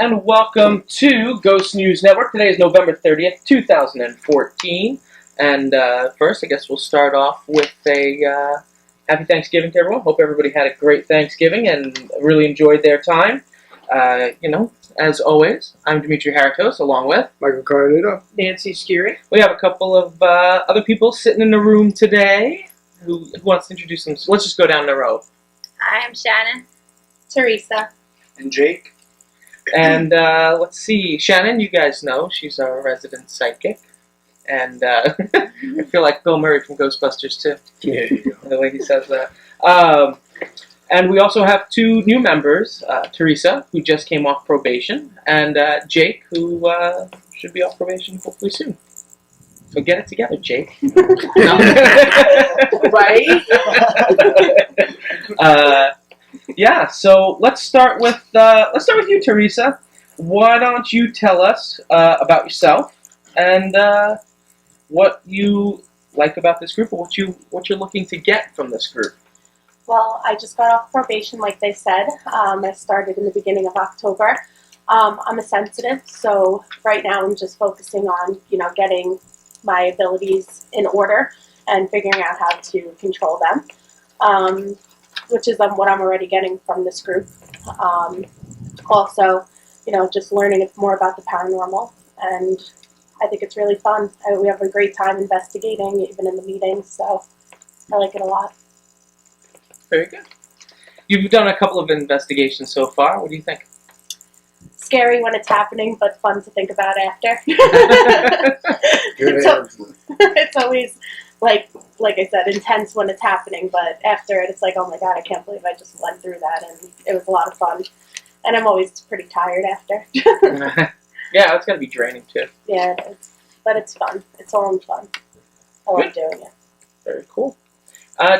and welcome to Ghost News Network. Today is November 30th, 2014. And first, I guess we'll start off with a happy Thanksgiving to everyone. Hope everybody had a great Thanksgiving and really enjoyed their time. As always, I'm Dimitri Haratos, along with Michael Carlito, Nancy Skiri. We have a couple of other people sitting in the room today. Who wants to introduce them? Let's just go down the row. Hi, I'm Shannon. Teresa. and Jake. And let's see, Shannon, you guys know, she's our resident psychic. And I feel like Bill Murray from Ghostbusters, too. Yeah, you go. The way he says that. And we also have two new members, Teresa, who just came off probation, and Jake, who should be off probation hopefully soon. So get it together, Jake. Right? Yeah, so let's start with you, Teresa. Why don't you tell us about yourself and what you like about this group, or what you're looking to get from this group? Well, I just got off probation, like they said. I started in the beginning of October. I'm a sensitive, so right now I'm just focusing on, getting my abilities in order and figuring out how to control them, which is what I'm already getting from this group. Also, just learning more about the paranormal, and I think it's really fun. We have a great time investigating, even in the meetings, so I like it a lot. Very good. You've done a couple of investigations so far. What do you think? Scary when it's happening, but fun to think about after. It's always, like I said, intense when it's happening, but after it, it's like, oh my god, I can't believe I just went through that, and it was a lot of fun. And I'm always pretty tired after. Yeah, it's going to be draining, too. Yeah, it is. But it's fun. It's all in fun. I love doing it. Very cool.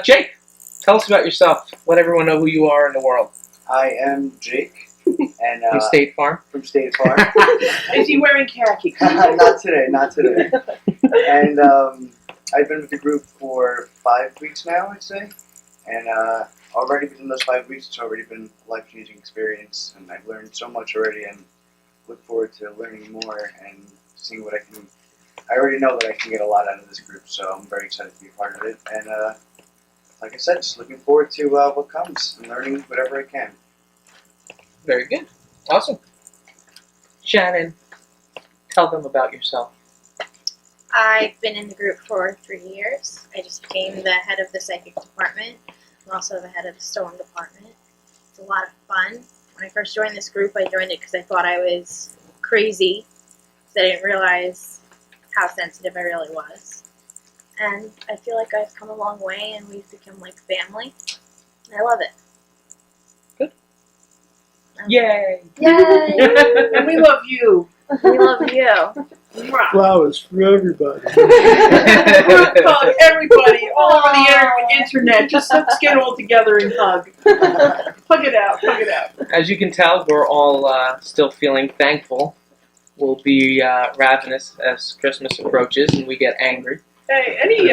Jake, tell us about yourself. Let everyone know who you are in the world. I am Jake, and From State Farm. from State Farm. Is he wearing khaki? Not today. And I've been with the group for 5 weeks now, I'd say. And already within those 5 weeks, it's already been a life-changing experience, and I've learned so much already, and look forward to learning more and seeing what I can. I already know that I can get a lot out of this group, so I'm very excited to be a part of it. And like I said, just looking forward to what comes and learning whatever I can. Very good. Awesome. Shannon, tell them about yourself. I've been in the group for 3 years. I just became the head of the psychic department. I'm also the head of the stone department. It's a lot of fun. When I first joined this group, I joined it because I thought I was crazy. Because I didn't realize how sensitive I really was. And I feel like I've come a long way, and we've become like family. And I love it. Good. Yay! Yay! And we love you. We love you. Flowers for everybody. Group hug, everybody, all over the internet. Just let's get all together and hug. Hug it out, hug it out. As you can tell, we're all still feeling thankful. We'll be ravenous as Christmas approaches and we get angry. Hey, any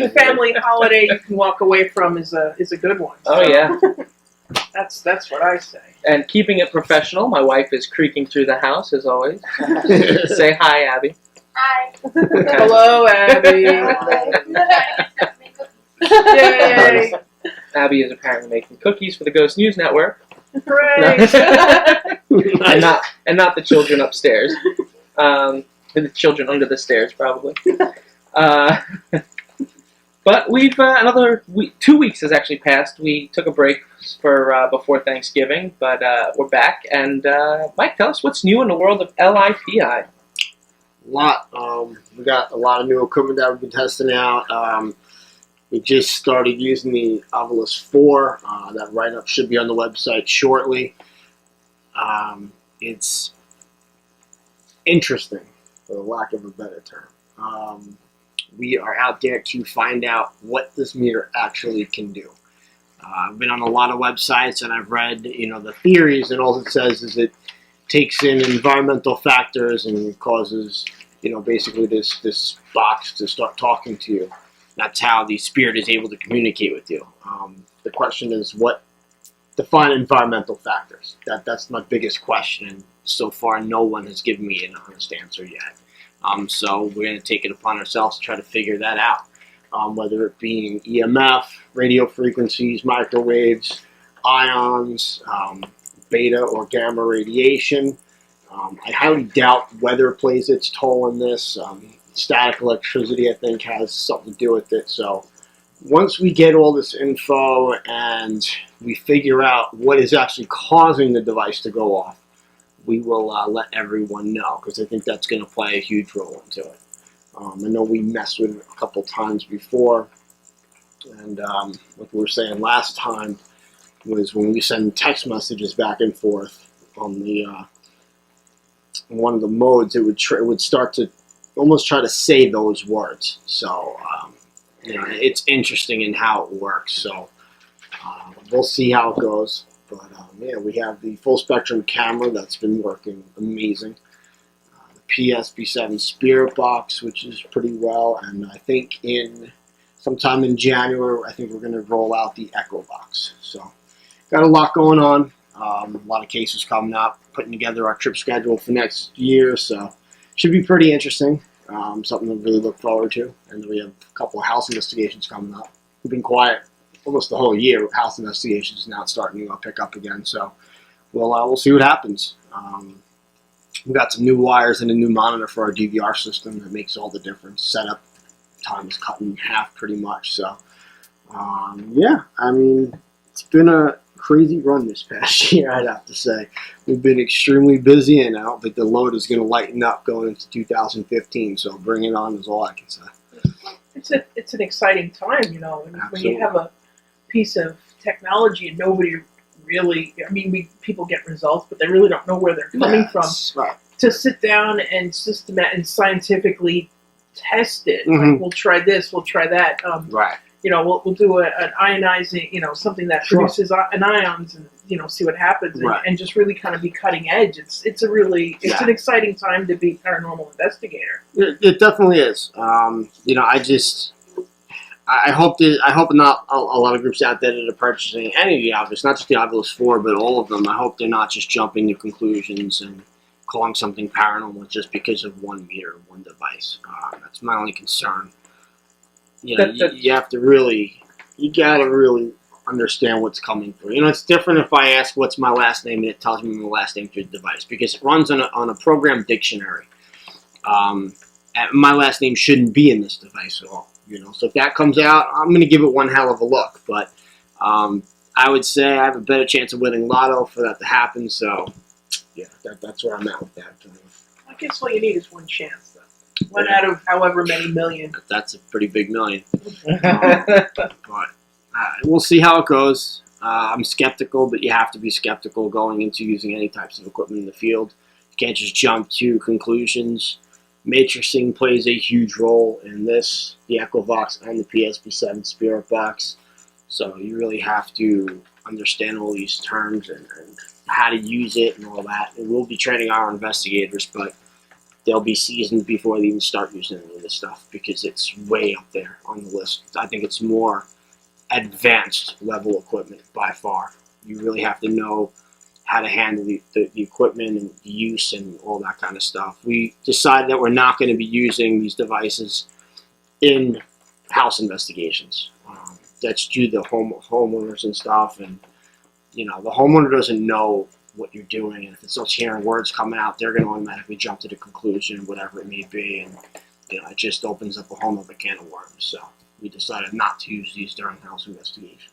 family holiday you can walk away from is a good one. Oh, yeah. That's what I say. And keeping it professional, my wife is creaking through the house, as always. Say hi, Abby. Hi. Hello, Abby. Yay! Abby is apparently making cookies for the Ghost News Network. Hooray! and not the children upstairs. The children under the stairs, probably. But we've another 2 weeks has actually passed. We took a break for before Thanksgiving, but we're back. And Mike, tell us what's new in the world of LIPI. A lot. We got a lot of new equipment that we've been testing out. We just started using the Ovilus 4. That write-up should be on the website shortly. It's interesting, for the lack of a better term. We are out there to find out what this meter actually can do. I've been on a lot of websites and I've read, the theories, and all it says is it takes in environmental factors and causes, basically this box to start talking to you. That's how the spirit is able to communicate with you. The question is, what define environmental factors. That's my biggest question, and so far no one has given me an honest answer yet. So we're going to take it upon ourselves to try to figure that out, whether it being EMF, radio frequencies, microwaves, ions, beta or gamma radiation. I highly doubt weather plays its toll in this. Static electricity, I think, has something to do with it. So once we get all this info and we figure out what is actually causing the device to go off, we will let everyone know, because I think that's going to play a huge role into it. I know we messed with it a couple times before, and like we were saying last time was when we send text messages back and forth on the one of the modes, it would start to almost try to say those words. So you know, it's interesting in how it works. So we'll see how it goes. But yeah, we have the full spectrum camera that's been working amazing. The PSP7 Spirit Box, which is pretty well, and I think sometime in January, I think we're going to roll out the Echo Box. So got a lot going on. A lot of cases coming up. Putting together our trip schedule for next year, so should be pretty interesting. Something to really look forward to. And then we have a couple of house investigations coming up. We've been quiet almost the whole year. House investigations now starting to pick up again, so we'll see what happens. We've got some new wires and a new monitor for our DVR system that makes all the difference. Setup time is cut in half pretty much. So yeah, I mean, it's been a crazy run this past year, I'd have to say. We've been extremely busy, and I don't think the load is going to lighten up going into 2015, so bring it on is all I can say. It's an exciting time, you know, when you have a piece of technology and nobody really, I mean, people get results, but they really don't know where they're coming from. Right. To sit down and and scientifically test it, Mhm. like we'll try this, we'll try that. Right. You know, we'll do an ionizing, you know, something that Sure. produces an ions, and you know, see what happens, Right. and just really kind of be cutting edge. It's Yeah. an exciting time to be a paranormal investigator. It definitely is. You know, I hope not a lot of groups out there that are purchasing any of the Oculus, not just the Oculus 4, but all of them. I hope they're not just jumping to conclusions and calling something paranormal just because of one meter, one device. That's my only concern. You know, you have to really, you gotta really understand what's coming through. You know, it's different if I ask what's my last name and it tells me my last name through the device, because it runs on a program dictionary. My last name shouldn't be in this device at all. You know, so if that comes out, I'm going to give it one hell of a look. But I would say I have a better chance of winning lotto for that to happen. So yeah, that's where I'm at with that. I guess all you need is one chance, though. One out of however many million. But that's a pretty big million. But we'll see how it goes. I'm skeptical, but you have to be skeptical going into using any types of equipment in the field. You can't just jump to conclusions. Matrixing plays a huge role in this, the EchoVox and the PSP7 Spirit Box. So you really have to understand all these terms and how to use it and all that. And we'll be training our investigators, but they'll be seasoned before they even start using any of this stuff, because it's way up there on the list. I think it's more advanced level equipment by far. You really have to know how to handle the equipment and the use and all that kind of stuff. We decided that we're not going to be using these devices in house investigations. That's due to homeowners and stuff, and you know, the homeowner doesn't know what you're doing, and if it starts hearing words coming out, they're going to automatically jump to the conclusion, whatever it may be, and you know, it just opens up a whole other can of worms. So we decided not to use these during house investigations.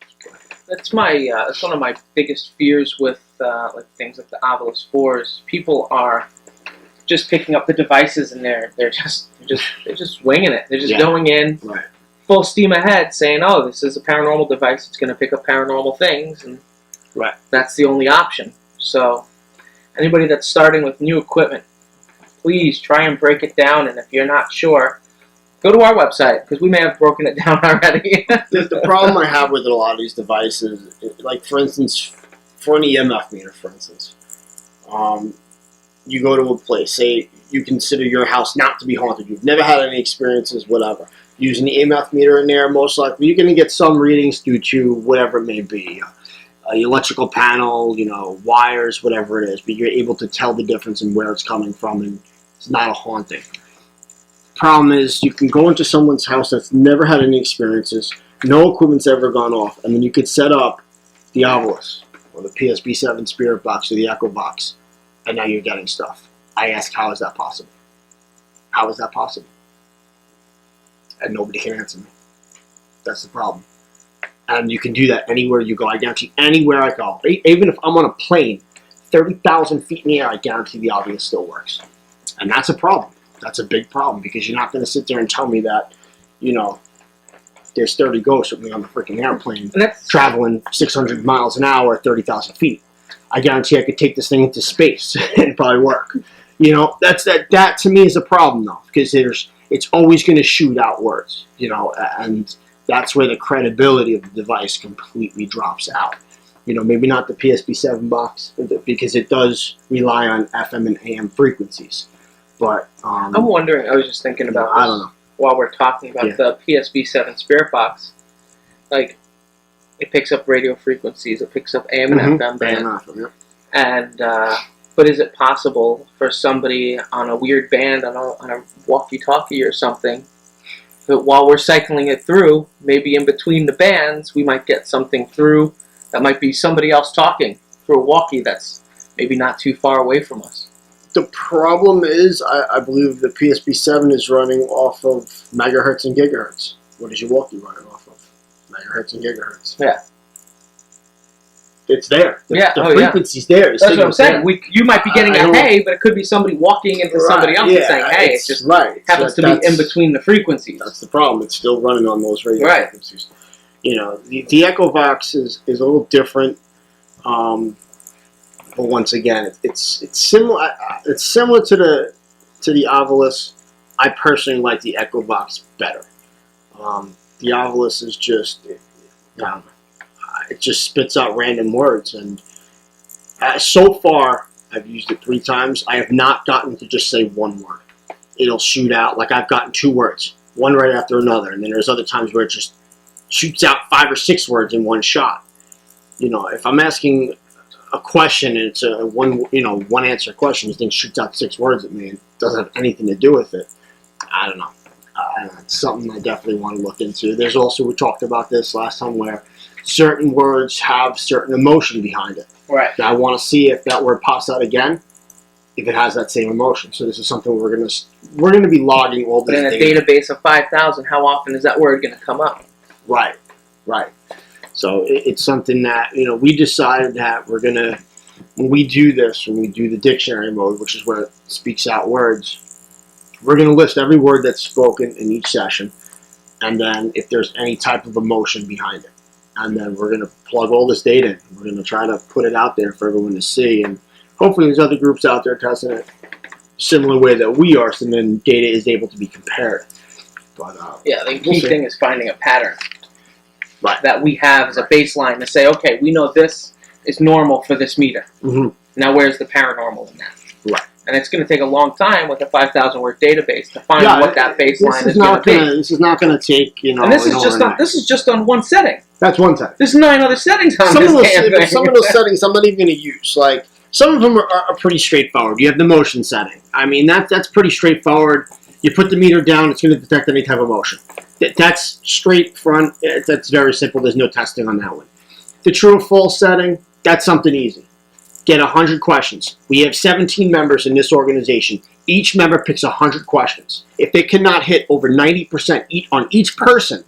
That's one of my biggest fears with like things like the Oculus 4s. People are just picking up the devices and they're just winging it. They're just going in Right. full steam ahead, saying, "Oh, this is a paranormal device. It's going to pick up paranormal things," and Right. that's the only option. So, anybody that's starting with new equipment, please try and break it down. And if you're not sure, go to our website, because we may have broken it down already. The problem I have with a lot of these devices, like for instance, for an EMF meter, for instance, you go to a place, say you consider your house not to be haunted, you've never had any experiences, whatever. Using the EMF meter in there, most likely you're going to get some readings due to whatever it may be. electrical panel, you know, wires, whatever it is, but you're able to tell the difference in where it's coming from, and it's not a haunting. Problem is, you can go into someone's house that's never had any experiences, no equipment's ever gone off, and then you could set up the Ovilus or the PSB7 Spirit Box or the Echo Box, and now you're getting stuff. I ask, how is that possible? How is that possible? And nobody can answer me. That's the problem. And you can do that anywhere you go. I guarantee anywhere I go, even if I'm on a plane, 30,000 feet in the air, I guarantee the Ovilus still works. And that's a problem. That's a big problem, because you're not going to sit there and tell me that, you know, there's 30 ghosts with me on the freaking airplane traveling 600 miles an hour at 30,000 feet. I guarantee I could take this thing into space and probably work. You know, that to me is a problem, though, because it's always going to shoot outwards, you know, and that's where the credibility of the device completely drops out. You know, maybe not the PSB7 box, because it does rely on FM and AM frequencies. But I'm wondering, I was just thinking about this I don't know. while we're talking about the PSB7 Spirit Box. Like, it picks up radio frequencies, it picks up AM and FM bands. And, but is it possible for somebody on a weird band, on a walkie-talkie or something, that while we're cycling it through, maybe in between the bands, we might get something through that might be somebody else talking through a walkie that's maybe not too far away from us? The problem is, I believe the PSB7 is running off of megahertz and gigahertz. What is your walkie running off of? Megahertz and gigahertz. Yeah. It's there. The frequency's there. That's what I'm saying. You might be getting a hey, but it could be somebody walking into somebody else and saying hey. It just happens to be in between the frequencies. That's the problem. It's still running on those radio frequencies. You know, the Echo Box is a little different. But once again, it's similar. It's similar to the Ovilus. I personally like the Echo Box better. The Ovilus is just it just spits out random words, and so far I've used it 3 times. I have not gotten to just say one word. It'll shoot out, like I've gotten 2 words, one right after another, and then there's other times where it just shoots out 5 or 6 words in one shot. You know, if I'm asking a question and it's a one answer question, this thing shoots out 6 words at me and doesn't have anything to do with it. I don't know. It's something I definitely want to look into. There's also, we talked about this last time, where certain words have certain emotion behind it. Right. Now I want to see if that word pops out again, if it has that same emotion. So this is something we're gonna be logging all this data. But in a database of 5,000, how often is that word going to come up? Right. So it's something that, you know, we decided that we're gonna, when we do the dictionary mode, which is where it speaks out words, we're gonna list every word that's spoken in each session, and then if there's any type of emotion behind it. And then we're going to plug all this data in. We're going to try to put it out there for everyone to see. And hopefully there's other groups out there testing it similar way that we are, so then data is able to be compared. But, yeah, the key thing is finding a pattern that we have as a baseline to say, okay, we know this is normal for this meter. Now where's the paranormal in that? Right. And it's going to take a long time with a 5,000 word database to find what that baseline is going to be. This is not going to take, you know. And this is just on one setting. That's one setting. There's 9 other settings on this damn thing. Some of those settings I'm not even going to use. Like, some of them are pretty straightforward. You have the motion setting. I mean, that's pretty straightforward. You put the meter down, it's going to detect any type of motion. That's straight front. That's very simple. There's no testing on that one. The true or false setting, that's something easy. Get 100 questions. We have 17 members in this organization. Each member picks 100 questions. If they cannot hit over 90% on each person,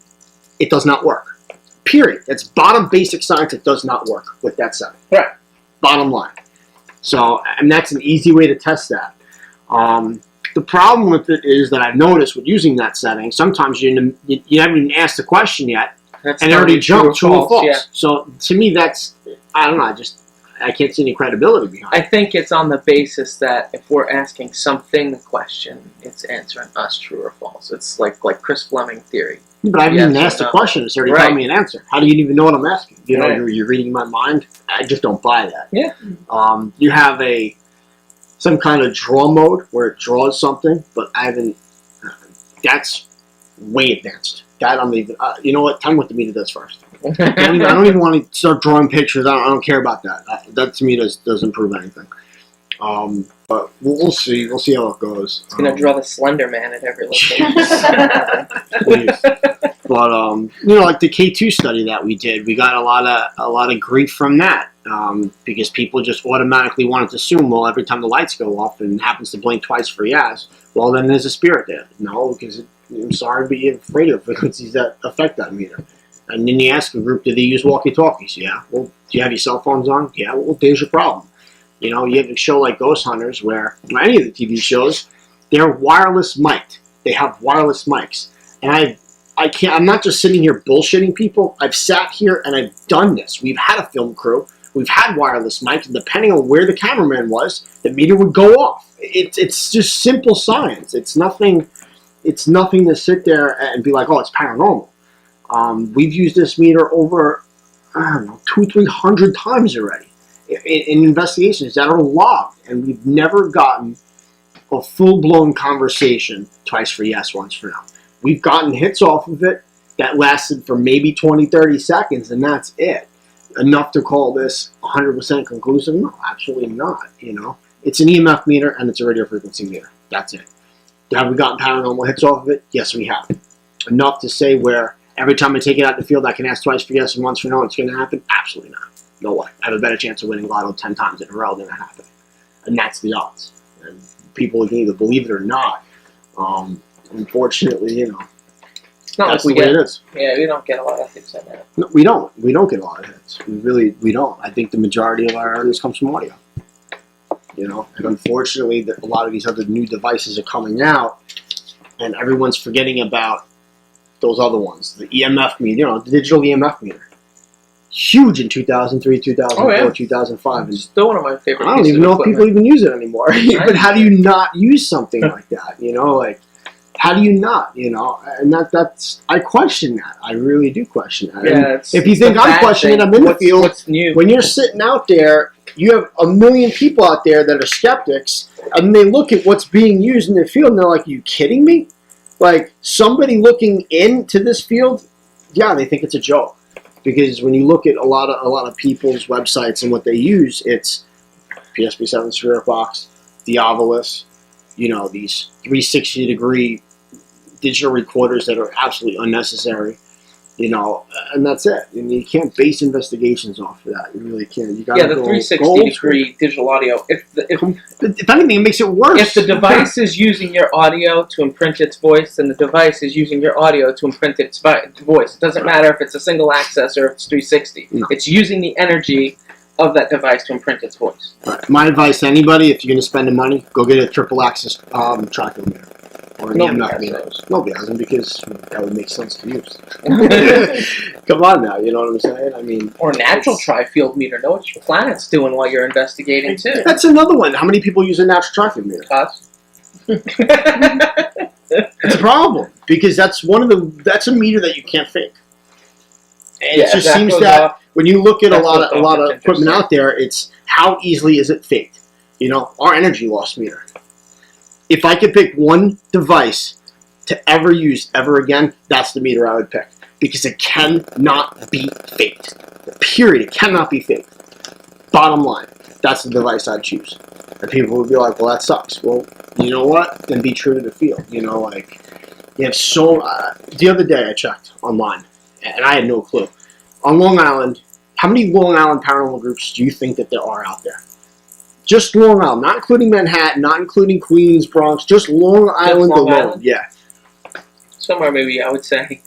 it does not work. Period. That's bottom basic science. It does not work with that setting. Right. Bottom line. So, and that's an easy way to test that. The problem with it is that I've noticed with using that setting, sometimes you haven't even asked the question yet, and it already jumped true or false. Yeah. So to me, that's, I don't know, I can't see any credibility behind it. I think it's on the basis that if we're asking something the question, it's answering us true or false. It's like Chris Fleming theory. But I haven't even asked a question. It's already telling me an answer. How do you even know what I'm asking? You know, you're reading my mind. I just don't buy that. Yeah. You have some kind of draw mode where it draws something, but I haven't. That's way advanced. That I'm even. You know what? Tell me what the meter does first. I don't even want to start drawing pictures. I don't care about that. That to me doesn't prove anything. But we'll see. We'll see how it goes. It's gonna draw the Slender Man at every location. Please. But like the K2 study that we did, we got a lot of grief from that because people just automatically wanted to assume, well, every time the lights go off and happens to blink twice for yes, well, then there's a spirit there. No, because I'm sorry, but you're afraid of frequencies that affect that meter. And then you ask a group, do they use walkie-talkies? Yeah. Well, do you have your cell phones on? Yeah. Well, there's your problem. You have a show like Ghost Hunters where any of the TV shows, they're wireless mic'd. They have wireless mics. And I'm not just sitting here bullshitting people. I've sat here and I've done this. We've had a film crew. We've had wireless mics, and depending on where the cameraman was, the meter would go off. It's just simple science. It's nothing to sit there and be like, oh, it's paranormal. We've used this meter over, 200-300 times already in investigations that are logged, and we've never gotten a full-blown conversation twice for yes, once for no. We've gotten hits off of it that lasted for maybe 20-30 seconds, and that's it. Enough to call this 100% conclusive? No, absolutely not. It's an EMF meter and it's a radio frequency meter. That's it. Have we gotten paranormal hits off of it? Yes, we have. Enough to say where every time I take it out in the field, I can ask twice for yes and once for no, it's going to happen? Absolutely not. No way. I have a better chance of winning Lotto 10 times in a row than it happening. And that's the odds. And people can either believe it or not. Unfortunately, It's not that's like the way it is. Yeah, we don't get a lot of hits on that. No, we don't. We don't get a lot of hits. We don't. I think the majority of our audience comes from audio. And unfortunately, a lot of these other new devices are coming out, and everyone's forgetting about those other ones. The EMF meter, the digital EMF meter. Huge in 2003, 2004, 2005. And Still one of my favorite. I don't even know if people even use it anymore. But how do you not use something like that? How do you not? And that's I question that. I really do question that. Yeah, if you think I'm questioning it, I'm in the field. What's new? When you're sitting out there, you have a million people out there that are skeptics, and they look at what's being used in the field, and they're like, "Are you kidding me?" Like somebody looking into this field, yeah, they think it's a joke. Because when you look at a lot of people's websites and what they use, it's PSP7 Spirit Box, Diabolus, these 360-degree digital recorders that are absolutely unnecessary, and that's it. And you can't base investigations off of that. You really can't. You gotta the 360-degree digital audio. If anything, it makes it worse. If the device is using your audio to imprint its voice, then the device is using your audio to imprint its voice. It doesn't matter if it's a single access or if it's 360. No. It's using the energy of that device to imprint its voice. Right. My advice to anybody, if you're going to spend the money, go get a triple axis tracking meter. Or an EMF meter. Nobody has them because that would make sense to use. Come on now, you know what I'm saying? I mean, or a natural tri-field meter. Know what your planet's doing while you're investigating too. That's another one. How many people use a natural tri-field meter? Us. It's a problem because that's a meter that you can't fake. And it just seems that when you look at a lot of equipment out there, it's how easily is it faked? Our energy loss meter. If I could pick one device to ever use ever again, that's the meter I would pick. Because it cannot be faked. Period. It cannot be faked. Bottom line, that's the device I'd choose. And people would be like, well, that sucks. Well, you know what? Then be true to the field. You have the other day I checked online, and I had no clue. On Long Island, how many Long Island paranormal groups do you think that there are out there? Just Long Island, not including Manhattan, not including Queens, Bronx, just Long Island alone. Island? Yeah. Somewhere maybe I would say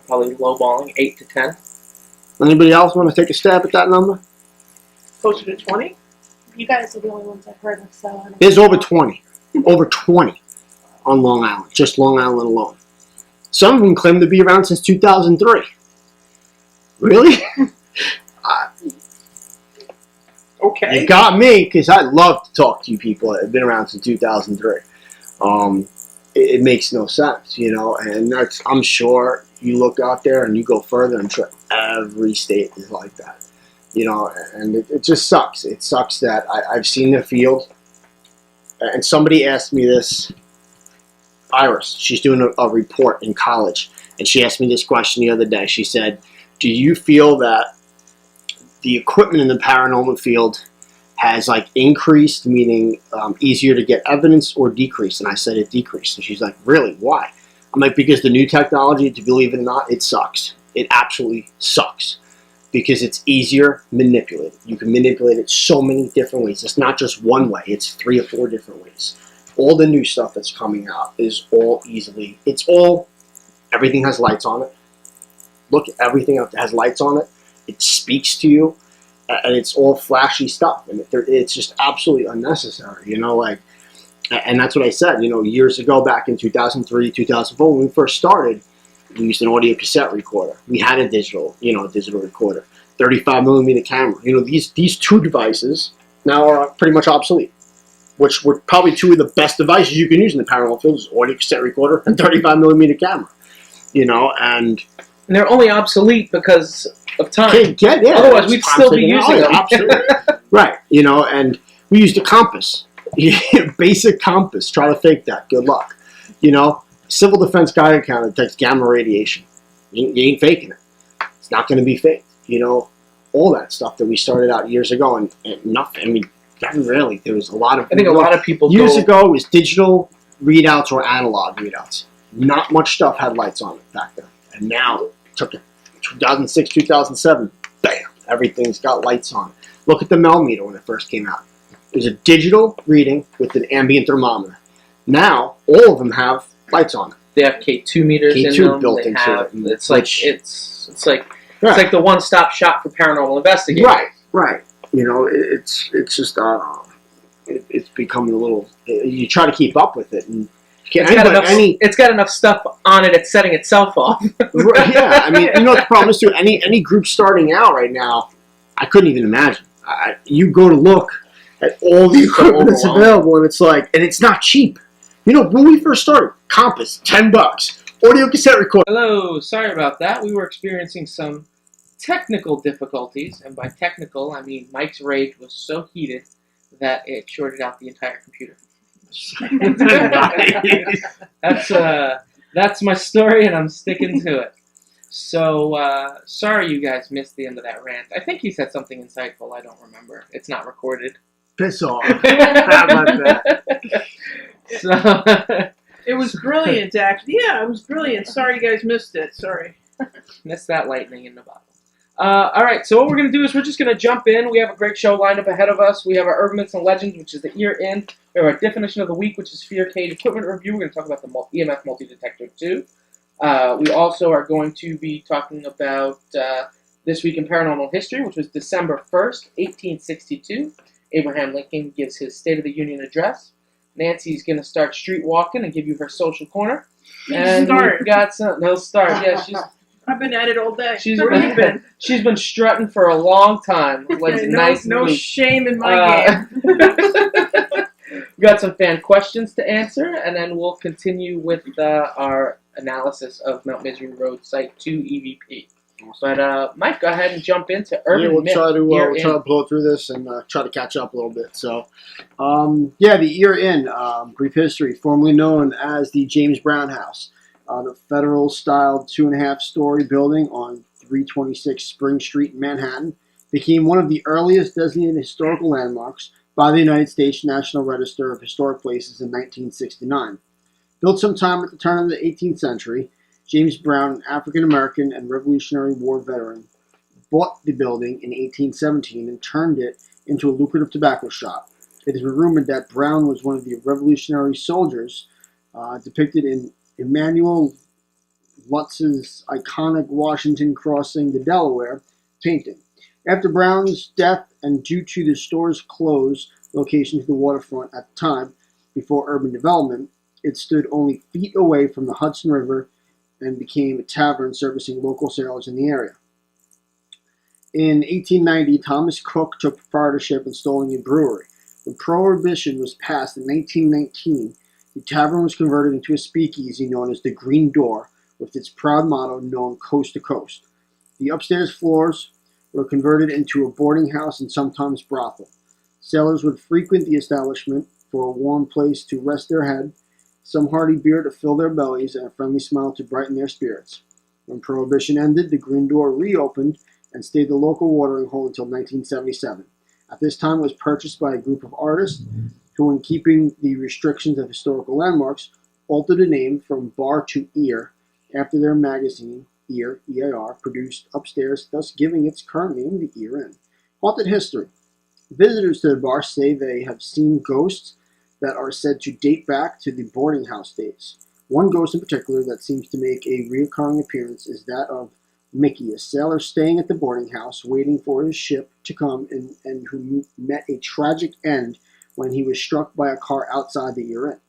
probably lowballing 8 to 10. Anybody else want to take a stab at that number? Closer to 20? You guys are the only ones I've heard of, so I don't There's know. over 20. Over 20 on Long Island. Just Long Island alone. Some of them claim to be around since 2003. Really? Okay. You got me, because I love to talk to you people that have been around since 2003. It makes no sense, and I'm sure you look out there and you go further, I'm sure every state is like that, and it just sucks. It sucks that I've seen the field, and somebody asked me this, Iris, she's doing a report in college, and she asked me this question the other day. She said, do you feel that the equipment in the paranormal field has like increased, meaning easier to get evidence, or decreased? And I said it decreased. And she's like, really? Why? I'm like, because the new technology, to believe it or not, it sucks. It absolutely sucks. Because it's easier manipulated. You can manipulate it so many different ways. It's not just one way. It's 3 or 4 different ways. All the new stuff that's coming out is all easily, everything has lights on it. Look, everything that has lights on it. It speaks to you. And it's all flashy stuff. And it's just absolutely unnecessary, you know, like, and that's what I said, you know, years ago, back in 2003, 2004, when we first started, we used an audio cassette recorder. We had a digital recorder, 35 millimeter camera. You know, these 2 devices now are pretty much obsolete, which were probably 2 of the best devices you can use in the paranormal field: is audio cassette recorder and 35 millimeter camera. You know, and they're only obsolete because of time. Otherwise, we'd still be using them. Absolutely. Right. You know, and we used a compass, basic compass. Try to fake that. Good luck. You know, civil defense Geiger counter detects gamma radiation. You ain't faking it. It's not going to be faked. You know, all that stuff that we started out years ago, and nothing. I mean, very rarely. There was a lot of. I think a lot of people years ago it was digital readouts or analog readouts. Not much stuff had lights on it back then, and now took it. 2006, 2007, bam, everything's got lights on it. Look at the Mel meter when it first came out. It was a digital reading with an ambient thermometer. Now, all of them have lights on it. They have K2 meters K2 in them. built they into have, it. It's like it's like the one-stop shop for paranormal investigators. Right. You know, it's just it's becoming a little. You try to keep up with it, and it's got enough stuff on it. It's setting itself off. Yeah, I mean, you know what the problem is too. Any group starting out right now, I couldn't even imagine. You go to look at all the equipment that's available, and it's like, and it's not cheap. You know, when we first started, compass, $10, audio cassette recorder. Hello, sorry about that. We were experiencing some technical difficulties, and by technical, I mean Mike's rage was so heated that it shorted out the entire computer. That's my story, and I'm sticking to it. So sorry you guys missed the end of that rant. I think he said something insightful. I don't remember. It's not recorded. Piss off. How about that? So it was brilliant, actually. Yeah, it was brilliant. Sorry you guys missed it. Sorry. Missed that lightning in the bottle. All right, so what we're going to do is we're just going to jump in. We have a great show lined up ahead of us. We have our Urban Myths and Legends, which is the year in. We have our Definition of the Week, which is Fear Cage Equipment Review. We're going to talk about the EMF Multi-Detector 2. We also are going to be talking about This Week in Paranormal History, which was December 1st, 1862. Abraham Lincoln gives his State of the Union address. Nancy's going to start street walking and give you her social corner. And we've got some... No, start. Yeah, I've been at it all day. Where have you been? She's been strutting for a long time. Like no shame in my game. We've got some fan questions to answer, and then we'll continue with our analysis of Mount Misery Road Site 2 EVP. But Mike, go ahead and jump into Urban Myth. We'll try to blow through this and try to catch up a little bit. So, the year in brief history, formerly known as the James Brown House. The federal-styled 2.5-story building on 326 Spring Street in Manhattan became one of the earliest designated historical landmarks by the United States National Register of Historic Places in 1969. Built sometime at the turn of the 18th century, James Brown, an African-American and Revolutionary War veteran, bought the building in 1817 and turned it into a lucrative tobacco shop. It has been rumored that Brown was one of the Revolutionary soldiers depicted in Emmanuel Lutz's iconic Washington crossing the Delaware painting. After Brown's death, and due to the store's closed location to the waterfront at the time, before urban development, it stood only feet away from the Hudson River and became a tavern servicing local sailors in the area. In 1890, Thomas Cook took proprietorship installing a brewery. When Prohibition was passed in 1919, the tavern was converted into a speakeasy known as the Green Door, with its proud motto known coast to coast. The upstairs floors were converted into a boarding house and sometimes brothel. Sailors would frequent the establishment for a warm place to rest their head, some hearty beer to fill their bellies, and a friendly smile to brighten their spirits. When Prohibition ended, the Green Door reopened and stayed the local watering hole until 1977. At this time, it was purchased by a group of artists who, in keeping the restrictions of historical landmarks, altered the name from Bar to Ear after their magazine, Ear, E-A-R, produced upstairs, thus giving its current name, the Ear Inn. Haunted history. Visitors to the bar say they have seen ghosts that are said to date back to the boarding house days. One ghost in particular that seems to make a recurring appearance is that of Mickey, a sailor staying at the boarding house, waiting for his ship to come, and who met a tragic end when he was struck by a car outside the Ear Inn.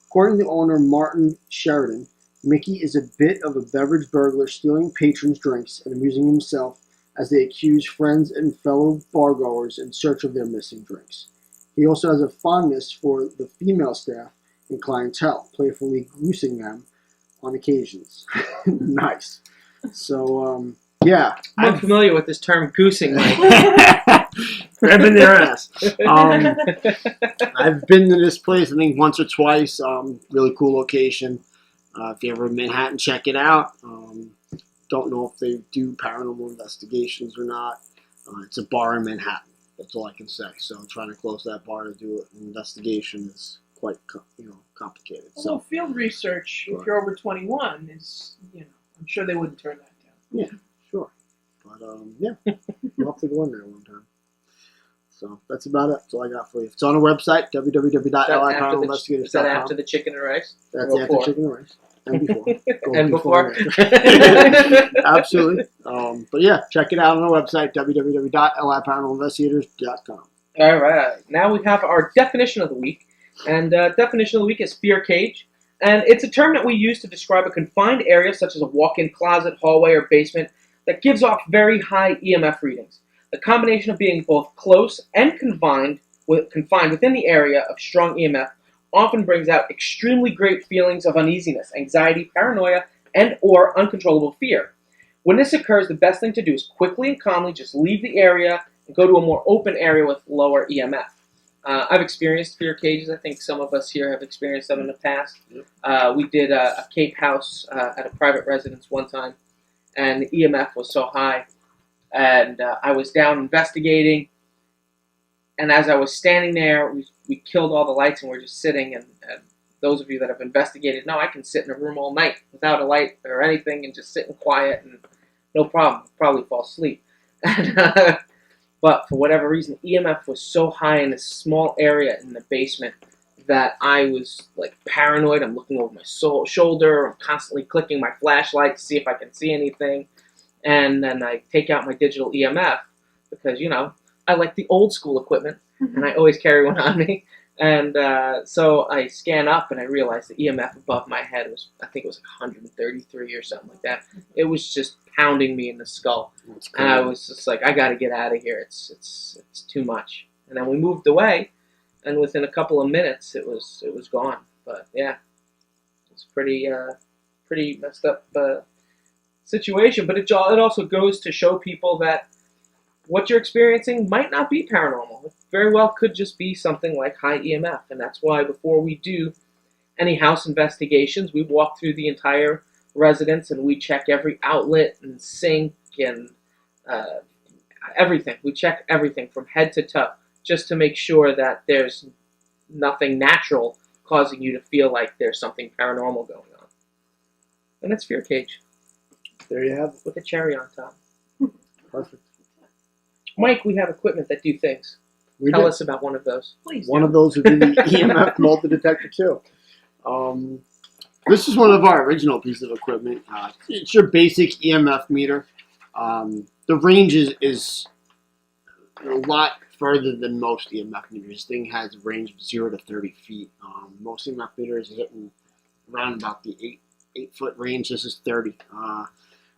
According to owner Martin Sheridan, Mickey is a bit of a beverage burglar, stealing patrons' drinks and amusing himself as they accuse friends and fellow bargoers in search of their missing drinks. He also has a fondness for the female staff and clientele, playfully goosing them on occasions. Nice. So, yeah. I'm familiar with this term goosing, Mike. Grabbing their ass. I've been to this place, I think, once or twice. Really cool location. If you're ever in Manhattan, check it out. Don't know if they do paranormal investigations or not. It's a bar in Manhattan. That's all I can say. So trying to close that bar to do an investigation is quite, complicated. Although So field research, if you're over 21, is, I'm sure they wouldn't turn that down. yeah, sure. But yeah, we'll have to go in there one time. So that's about it. That's all I got for you. It's on our website, www.liparanormalinvestigators.com. Is that after the chicken and rice? That's Or after before? chicken and rice. And before. Go And before? Absolutely. But yeah, check it out on our website, www.liparanormalinvestigators.com. All right. Now we have our definition of the week. And definition of the week is fear cage. And it's a term that we use to describe a confined area such as a walk-in closet, hallway, or basement that gives off very high EMF readings. The combination of being both close and confined within the area of strong EMF often brings out extremely great feelings of uneasiness, anxiety, paranoia, and or uncontrollable fear. When this occurs, the best thing to do is quickly and calmly just leave the area and go to a more open area with lower EMF. I've experienced fear cages. I think some of us here have experienced them in the past. We did a Cape house at a private residence one time, and the EMF was so high. And I was down investigating, and as I was standing there, we killed all the lights, and we're just sitting, and those of you that have investigated know I can sit in a room all night without a light or anything and just sit in quiet and no problem, probably fall asleep. But for whatever reason, EMF was so high in this small area in the basement that I was like paranoid. I'm looking over my shoulder, I'm constantly clicking my flashlight to see if I can see anything. And then I take out my digital EMF because, I like the old school equipment, and I always carry one on me. And so I scan up, and I realize the EMF above my head was, I think it was like 133 or something like that. It was just pounding me in the skull. And I was just like, I got to get out of here. It's too much. And then we moved away, and within a couple of minutes, it was gone. But yeah, it's pretty messed up situation, but it also goes to show people that what you're experiencing might not be paranormal. It very well could just be something like high EMF, and that's why before we do any house investigations, we walk through the entire residence and we check every outlet and sink and everything. We check everything from head to toe just to make sure that there's nothing natural causing you to feel like there's something paranormal going on. And it's Fear Cage. There you have it. With a cherry on top. Perfect. Mike, we have equipment that do things. Tell us about one of those. Please. One of those would be the EMF multi-detector too. This is one of our original pieces of equipment. It's your basic EMF meter. The range is a lot further than most EMF meters. This thing has a range of 0 to 30 feet. Most EMF meters are hitting around about the 8-foot range. This is 30.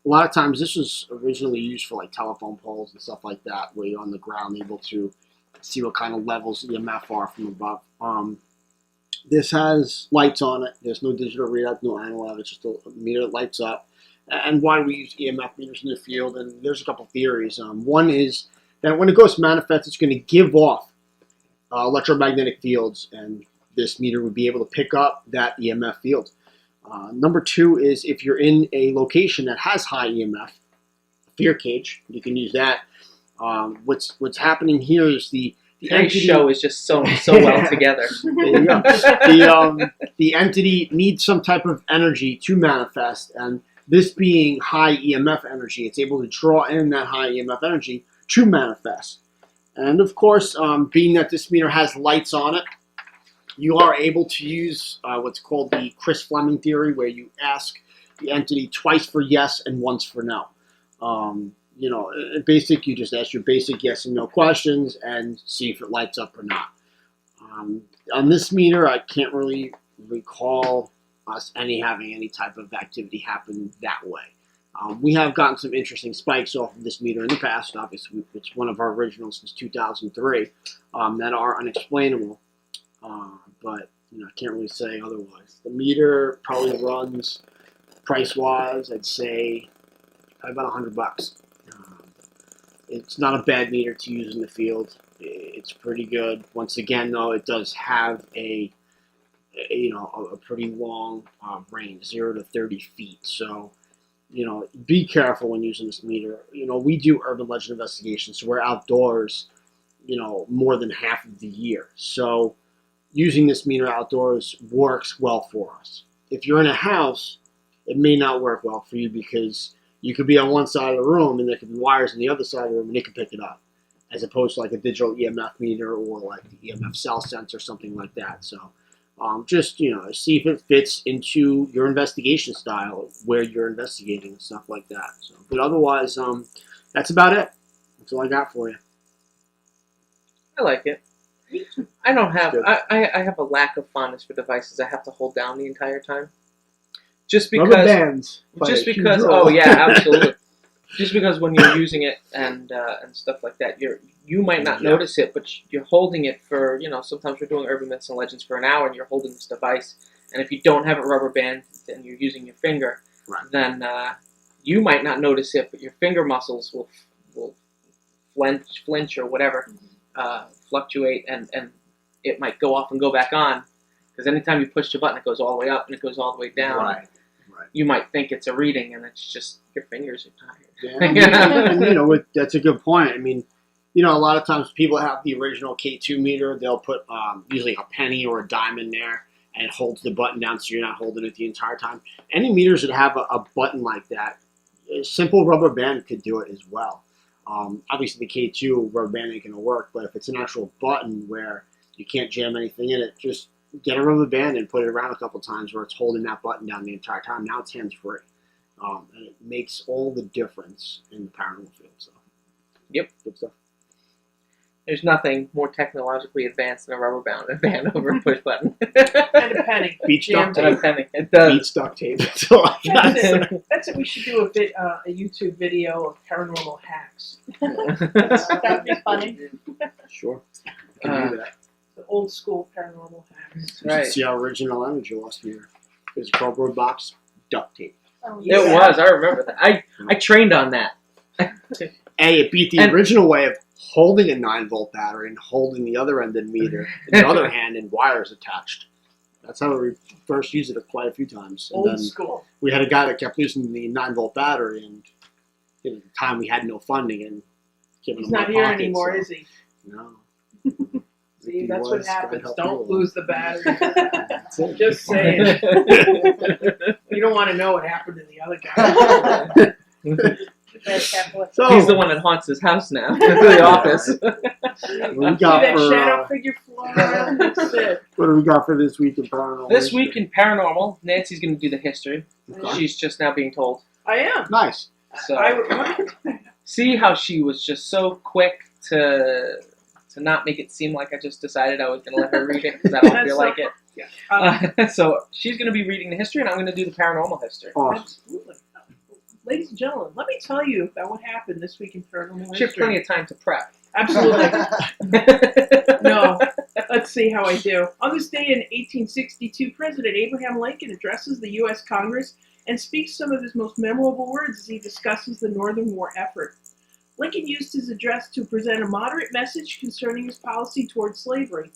A lot of times this was originally used for like telephone poles and stuff like that, where you're on the ground able to see what kind of levels EMF are from above. This has lights on it. There's no digital readout, no analog. It's just a meter that lights up. And why do we use EMF meters in the field? And there's a couple theories. One is that when a ghost manifests, it's going to give off electromagnetic fields, and this meter would be able to pick up that EMF field. Number 2 is if you're in a location that has high EMF, fear cage, you can use that. What's happening here is the Today's show is just so well together. There you go. The entity needs some type of energy to manifest, and this being high EMF energy, it's able to draw in that high EMF energy to manifest. And of course, being that this meter has lights on it, you are able to use what's called the Chris Fleming theory, where you ask the entity twice for yes and once for no. You know, basic, you just ask your basic yes and no questions and see if it lights up or not. On this meter, I can't really recall us having any type of activity happen that way. We have gotten some interesting spikes off of this meter in the past. Obviously, it's one of our originals since 2003 that are unexplainable. But you know, I can't really say otherwise. The meter probably runs, price-wise, I'd say probably about $100. It's not a bad meter to use in the field. It's pretty good. Once again, though, it does have a pretty long range, 0 to 30 feet. So, you know, be careful when using this meter. You know, we do urban legend investigations, so we're outdoors, you know, more than half of the year. So using this meter outdoors works well for us. If you're in a house, it may not work well for you because you could be on one side of the room and there could be wires on the other side of the room and it could pick it up, as opposed to like a digital EMF meter or like the EMF cell sensor, something like that. So just, you know, see if it fits into your investigation style, where you're investigating and stuff like that. So, but otherwise, that's about it. That's all I got for you. I like it. I don't have. I have a lack of fondness for devices I have to hold down the entire time. Just because. Rubber bands. Just because. Oh yeah, absolutely. Just because when you're using it and stuff like that, you might not notice it, but you're holding it for, you know, sometimes we're doing urban myths and legends for an hour and you're holding this device, and if you don't have a rubber band and you're using your finger, then you might not notice it, but your finger muscles will flinch or whatever, fluctuate, and it might go off and go back on, because anytime you push the button, it goes all the way up and it goes all the way down. Right. You might think it's a reading, and it's just your fingers are tired. Yeah, and, you know, that's a good point. I mean, you know, a lot of times people have the original K2 meter. They'll put usually a penny or a dime in there, and it holds the button down so you're not holding it the entire time. Any meters that have a button like that, a simple rubber band could do it as well. Obviously, the K2 rubber band ain't going to work, but if it's an actual button where you can't jam anything in it, just get a rubber band and put it around a couple times where it's holding that button down the entire time. Now it's hands-free. And it makes all the difference in the paranormal field. So, yep. Good stuff. There's nothing more technologically advanced than a rubber band over a push button. And a penny. Beach duct And a tape. penny. It does. Beach duct tape. That's all I got. That's it. We should do a YouTube video of paranormal hacks. That'd be funny. Sure. Can do that. The old school paranormal hacks. Right. See our original energy lost here. It's cardboard box, duct tape. Oh, It was. I remember that. I trained on that. It beat the original way of holding a 9-volt battery and holding the other end of the meter in the other hand and wires attached. That's how we first used it quite a few times. And Old then school. we had a guy that kept using the 9-volt battery, and at the time we had no funding and giving He's him my not here pocket, anymore, so, is he? No. See, He that's was, what God happens. help Don't you. lose the battery. That's it. Just saying. You don't want to know what happened to the other guy. Very careful. So, He's the one that haunts his house now. The office. what do we See got that for, shadow figure flying around? That's it. what do we got for this week in paranormal? This week in paranormal, Nancy's going to do the history. Okay. She's just now being told. I am. Nice. So I see how she was just so quick to not make it seem like I just decided I was going to let her read it because I don't That's feel like it. yeah. So she's going to be reading the history, and I'm going to do the paranormal history. Awesome. Absolutely. Ladies and gentlemen, let me tell you about what happened this week in paranormal She has history. plenty of time to prep. Absolutely. No. Let's see how I do. On this day in 1862, President Abraham Lincoln addresses the U.S. Congress and speaks some of his most memorable words as he discusses the Northern War effort. Lincoln used his address to present a moderate message concerning his policy towards slavery.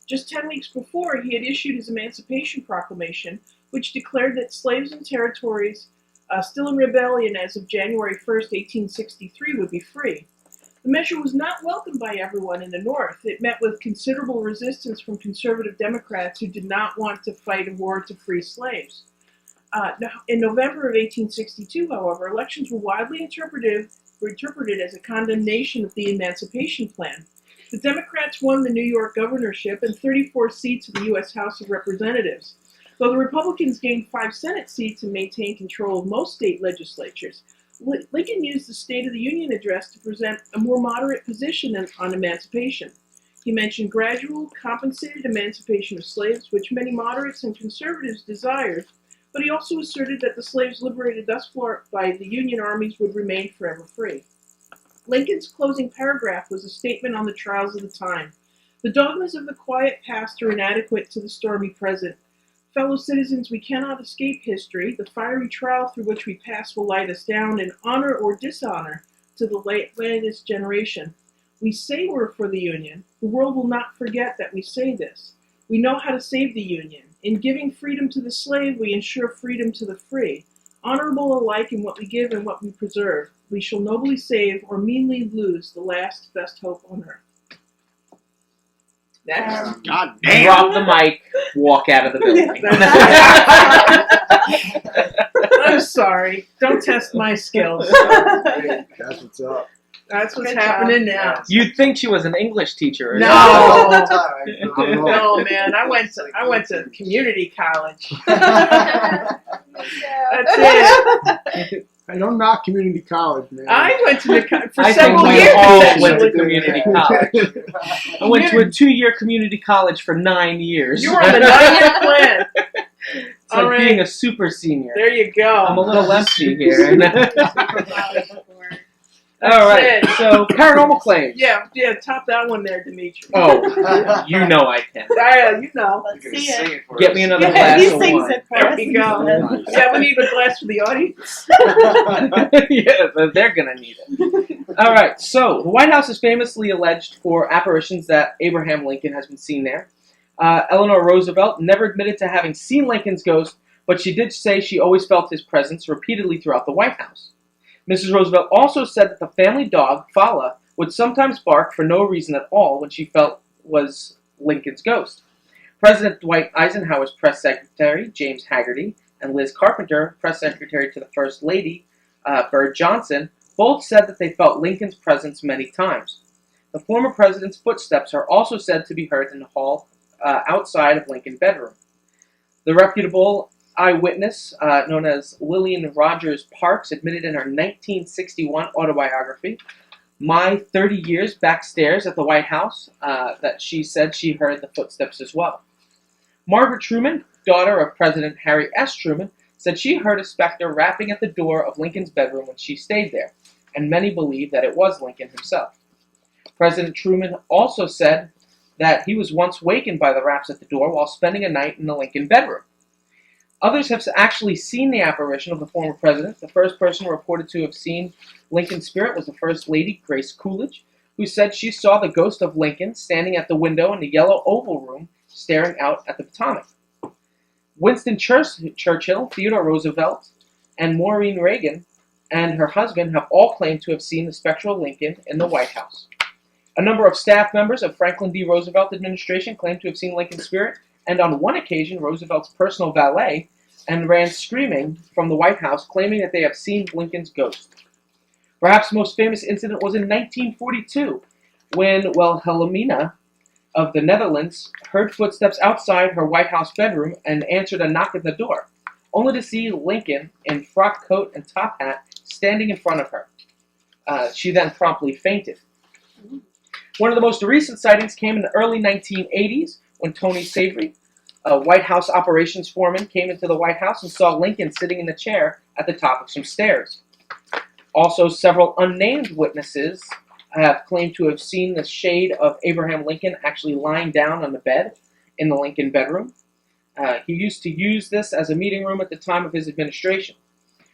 Just 10 weeks before, he had issued his Emancipation Proclamation, which declared that slaves in territories still in rebellion as of January 1st, 1863, would be free. The measure was not welcomed by everyone in the North. It met with considerable resistance from conservative Democrats who did not want to fight a war to free slaves. In November of 1862, however, elections were widely interpreted as a condemnation of the Emancipation Plan. The Democrats won the New York governorship and 34 seats of the U.S. House of Representatives, though the Republicans gained 5 Senate seats and maintained control of most state legislatures. Lincoln used the State of the Union address to present a more moderate position on emancipation. He mentioned gradual, compensated emancipation of slaves, which many moderates and conservatives desired, but he also asserted that the slaves liberated thus far by the Union armies would remain forever free. Lincoln's closing paragraph was a statement on the trials of the time. The dogmas of the quiet past are inadequate to the stormy present. Fellow citizens, we cannot escape history. The fiery trial through which we pass will light us down in honor or dishonor to the latest generation. We say we're for the Union. The world will not forget that we say this. We know how to save the Union. In giving freedom to the slave, we ensure freedom to the free. Honorable alike in what we give and what we preserve, we shall nobly save or meanly lose the last best hope on earth. Next. God damn. Drop the mic, walk out of the building. I'm sorry. Don't test my skills. That's what's up. That's what's Good happening now. You'd think she was an English teacher. Or No. All the time, right? No, man. I went to community college. Yeah. That's it. I don't knock community college, man. I went to for I think several we years. all actually. went to community college. I went to a 2-year community college for 9 years. You were on the 9-year plan. It's All like right. being a super senior. There you I'm a go. little empty here. That's All right, it. so paranormal claims. Yeah, top that one there, Dimitri. Oh, you know I can. You know. Let's You can see sing it. it for Get us. me another Yeah, glass he of sings wine. it for There us. we go. Yeah, we need a glass for the audience. Yeah, but they're gonna need it. All right, so the White House is famously alleged for apparitions that Abraham Lincoln has been seen there. Eleanor Roosevelt never admitted to having seen Lincoln's ghost, but she did say she always felt his presence repeatedly throughout the White House. Mrs. Roosevelt also said that the family dog, Fala, would sometimes bark for no reason at all when she felt was Lincoln's ghost. President Dwight Eisenhower's press secretary, James Haggerty, and Liz Carpenter, press secretary to the First Lady, Bird Johnson, both said that they felt Lincoln's presence many times. The former president's footsteps are also said to be heard in the hall outside of Lincoln's bedroom. The reputable eyewitness, known as Lillian Rogers Parks, admitted in her 1961 autobiography, My 30 Years Backstairs at the White House, that she said she heard the footsteps as well. Margaret Truman, daughter of President Harry S. Truman, said she heard a specter rapping at the door of Lincoln's bedroom when she stayed there, and many believe that it was Lincoln himself. President Truman also said that he was once wakened by the raps at the door while spending a night in the Lincoln bedroom. Others have actually seen the apparition of the former president. The first person reported to have seen Lincoln's spirit was the First Lady, Grace Coolidge, who said she saw the ghost of Lincoln standing at the window in the yellow Oval Room, staring out at the Potomac. Winston Churchill, Theodore Roosevelt, and Maureen Reagan and her husband have all claimed to have seen the spectral Lincoln in the White House. A number of staff members of Franklin D. Roosevelt administration claimed to have seen Lincoln's spirit, and on one occasion, Roosevelt's personal valet, and ran screaming from the White House, claiming that they have seen Lincoln's ghost. Perhaps the most famous incident was in 1942, when Wilhelmina of the Netherlands heard footsteps outside her White House bedroom and answered a knock at the door, only to see Lincoln in frock coat and top hat standing in front of her. She then promptly fainted. One of the most recent sightings came in the early 1980s when Tony Savory, a White House operations foreman, came into the White House and saw Lincoln sitting in a chair at the top of some stairs. Also, several unnamed witnesses have claimed to have seen the shade of Abraham Lincoln actually lying down on the bed in the Lincoln bedroom. He used to use this as a meeting room at the time of his administration.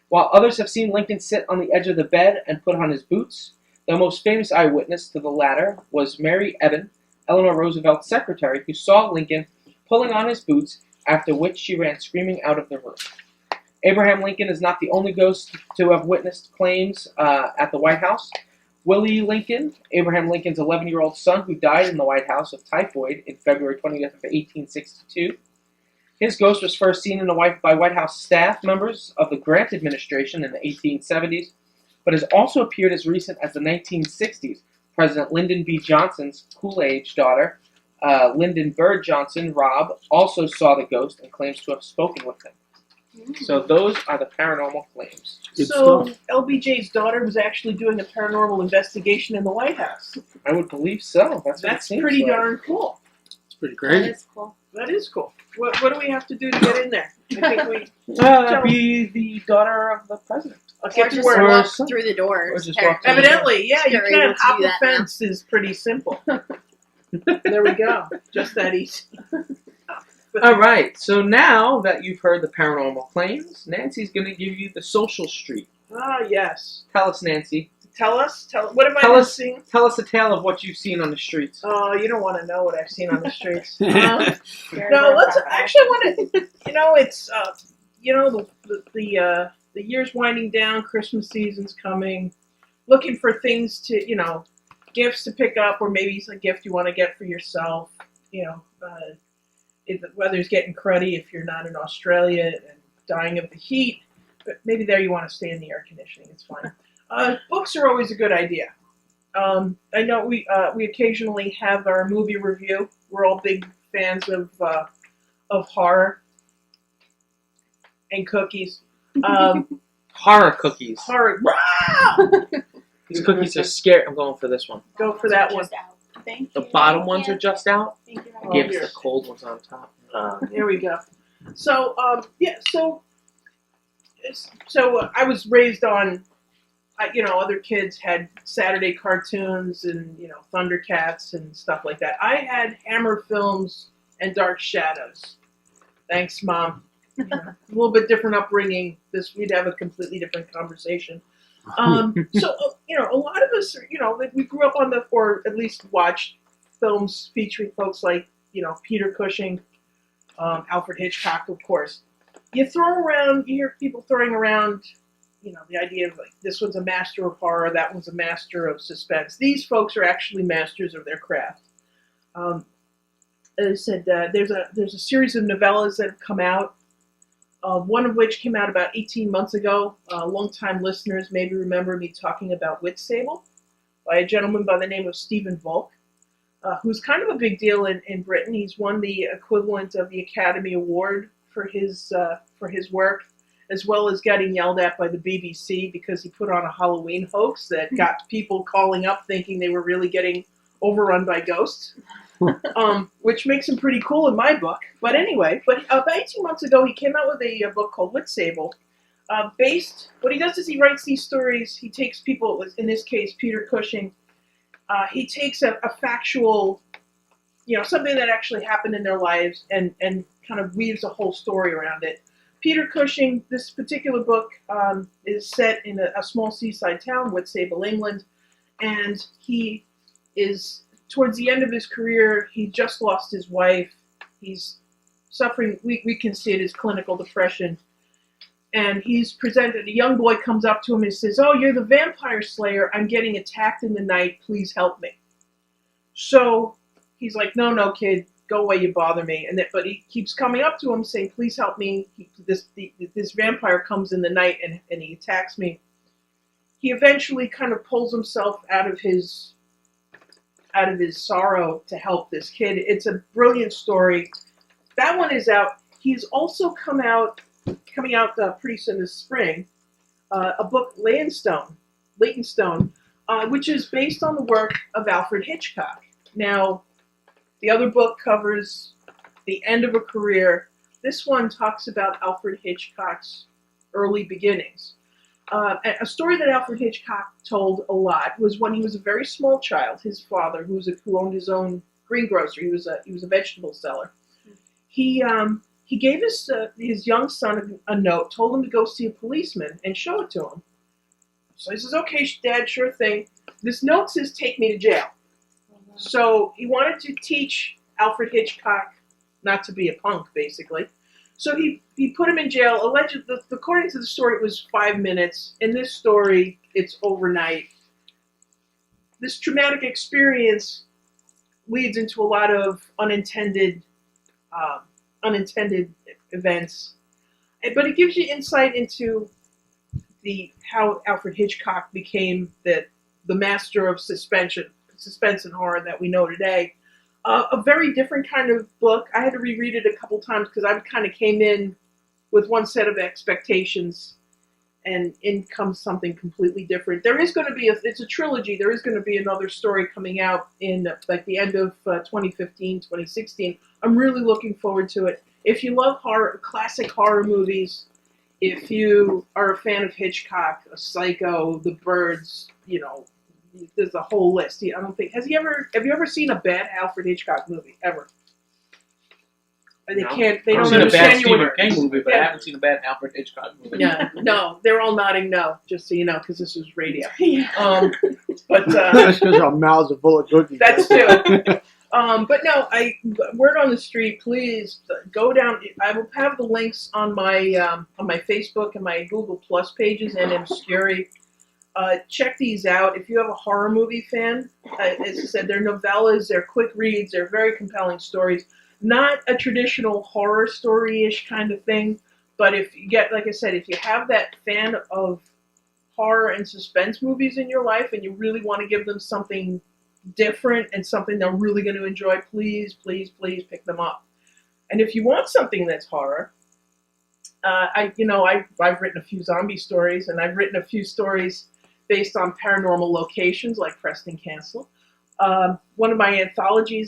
While others have seen Lincoln sit on the edge of the bed and put on his boots, the most famous eyewitness to the latter was Mary Eben, Eleanor Roosevelt's secretary, who saw Lincoln pulling on his boots, after which she ran screaming out of the room. Abraham Lincoln is not the only ghost to have witnessed claims at the White House. Willie Lincoln, Abraham Lincoln's 11-year-old son who died in the White House of typhoid in February 20th of 1862. His ghost was first seen by White House staff members of the Grant administration in the 1870s, but has also appeared as recent as the 1960s. President Lyndon B. Johnson's Coolidge daughter, Lyndon Bird Johnson, Rob, also saw the ghost and claims to have spoken with him. So those are the paranormal claims. Good So stuff. LBJ's daughter was actually doing a paranormal investigation in the White House. I would believe so. That's what it That's seems pretty like. darn cool. It's pretty That great. is cool. That is cool. What do we have to do to get in there? I think we. Be the daughter of the president. I'll Or get to just work. Or walk some- through the doors. or just walk through the Evidently, yeah, you You're can. able to Hop do a that now. fence is pretty simple. There we go. Just that easy. All right. So now that you've heard the paranormal claims, Nancy's going to give you the social street. Ah, yes. Tell us, Nancy. Tell us. What have I Tell been us. seeing? Tell us a tale of what you've seen on the streets. Oh, you don't want to know what I've seen on the streets. Very No, let's well. actually want to. It's the year's winding down. Christmas season's coming. Looking for things to gifts to pick up, or maybe it's a gift you want to get for yourself. If the weather's getting cruddy, if you're not in Australia and dying of the heat, but maybe there you want to stay in the air conditioning. It's fine. Books are always a good idea. I know we occasionally have our movie review. We're all big fans of horror and cookies. Horror cookies. Horror. These cookies are scary. I'm going for this one. Go for that one. Just out. Thank The you. bottom ones are just out. Thank you. Oh, Gives dear. the cold ones on top. There we go. So I was raised on, other kids had Saturday cartoons and Thundercats and stuff like that. I had Hammer Films and Dark Shadows. Thanks, Mom. A little bit different upbringing. We'd have a completely different conversation. A lot of us, we grew up or at least watched films featuring folks like, Peter Cushing, Alfred Hitchcock, of course. You hear people throwing around, the idea of like, this one's a master of horror, that one's a master of suspense. These folks are actually masters of their craft. As I said, there's a series of novellas that have come out. One of which came out about 18 months ago. Longtime listeners maybe remember me talking about Wit Sable by a gentleman by the name of Stephen Volk, who's kind of a big deal in Britain. He's won the equivalent of the Academy Award for his work, as well as getting yelled at by the BBC because he put on a Halloween hoax that got people calling up thinking they were really getting overrun by ghosts. Which makes him pretty cool in my book. But anyway, about 18 months ago, he came out with a book called Wit Sable. What he does is he writes these stories. He takes people, in this case, Peter Cushing. He takes a factual, something that actually happened in their lives and kind of weaves a whole story around it. Peter Cushing, this particular book is set in a small seaside town, Wit Sable, England, and he is... Towards the end of his career, he just lost his wife. He's suffering, we can see it as clinical depression. And he's presented, a young boy comes up to him and says, "Oh, you're the vampire slayer. I'm getting attacked in the night. Please help me." So he's like, no, kid, go away, you bother me. But he keeps coming up to him saying, "Please help me. This vampire comes in the night and he attacks me." He eventually kind of pulls himself out of his sorrow to help this kid. It's a brilliant story. That one is out. He's also coming out pretty soon this spring, a book, Leytonstone, which is based on the work of Alfred Hitchcock. Now, the other book covers the end of a career. This one talks about Alfred Hitchcock's early beginnings. A story that Alfred Hitchcock told a lot was when he was a very small child. His father, who owned his own greengrocery, he was a vegetable seller. He gave his young son a note, told him to go see a policeman and show it to him. So he says, "Okay, Dad, sure thing." This note says, "Take me to jail." So he wanted to teach Alfred Hitchcock not to be a punk, basically. So he put him in jail. Allegedly, according to the story, it was 5 minutes. In this story, it's overnight. This traumatic experience leads into a lot of unintended events, but it gives you insight into how Alfred Hitchcock became the master of suspense and horror that we know today. A very different kind of book. I had to reread it a couple times because I kind of came in with one set of expectations, and in comes something completely different. There is going to be it's a trilogy. There is going to be another story coming out in like the end of 2015, 2016. I'm really looking forward to it. If you love classic horror movies, if you are a fan of Hitchcock, Psycho, The Birds, there's a whole list. I don't think have you ever seen a bad Alfred Hitchcock movie ever? They No. can't. They I've don't seen a bad understand you. Stephen King movie, but I haven't seen a bad Alfred Hitchcock movie. Yeah, no, they're all nodding no, just so you know, because this is radio. Yeah. But That's because our mouths are full of cookies. that's true. But no, word on the street, please go down. I will have the links on my Facebook and my Google Plus pages and in Obscuri. Check these out. If you have a horror movie fan, as I said, they're novellas, they're quick reads, they're very compelling stories. Not a traditional horror story-ish kind of thing, but if you get, like I said, if you have that fan of horror and suspense movies in your life and you really want to give them something different and something they're really going to enjoy, please, please, please pick them up. And if you want something that's horror, I've written a few zombie stories, and I've written a few stories based on paranormal locations like Preston Castle. One of my anthology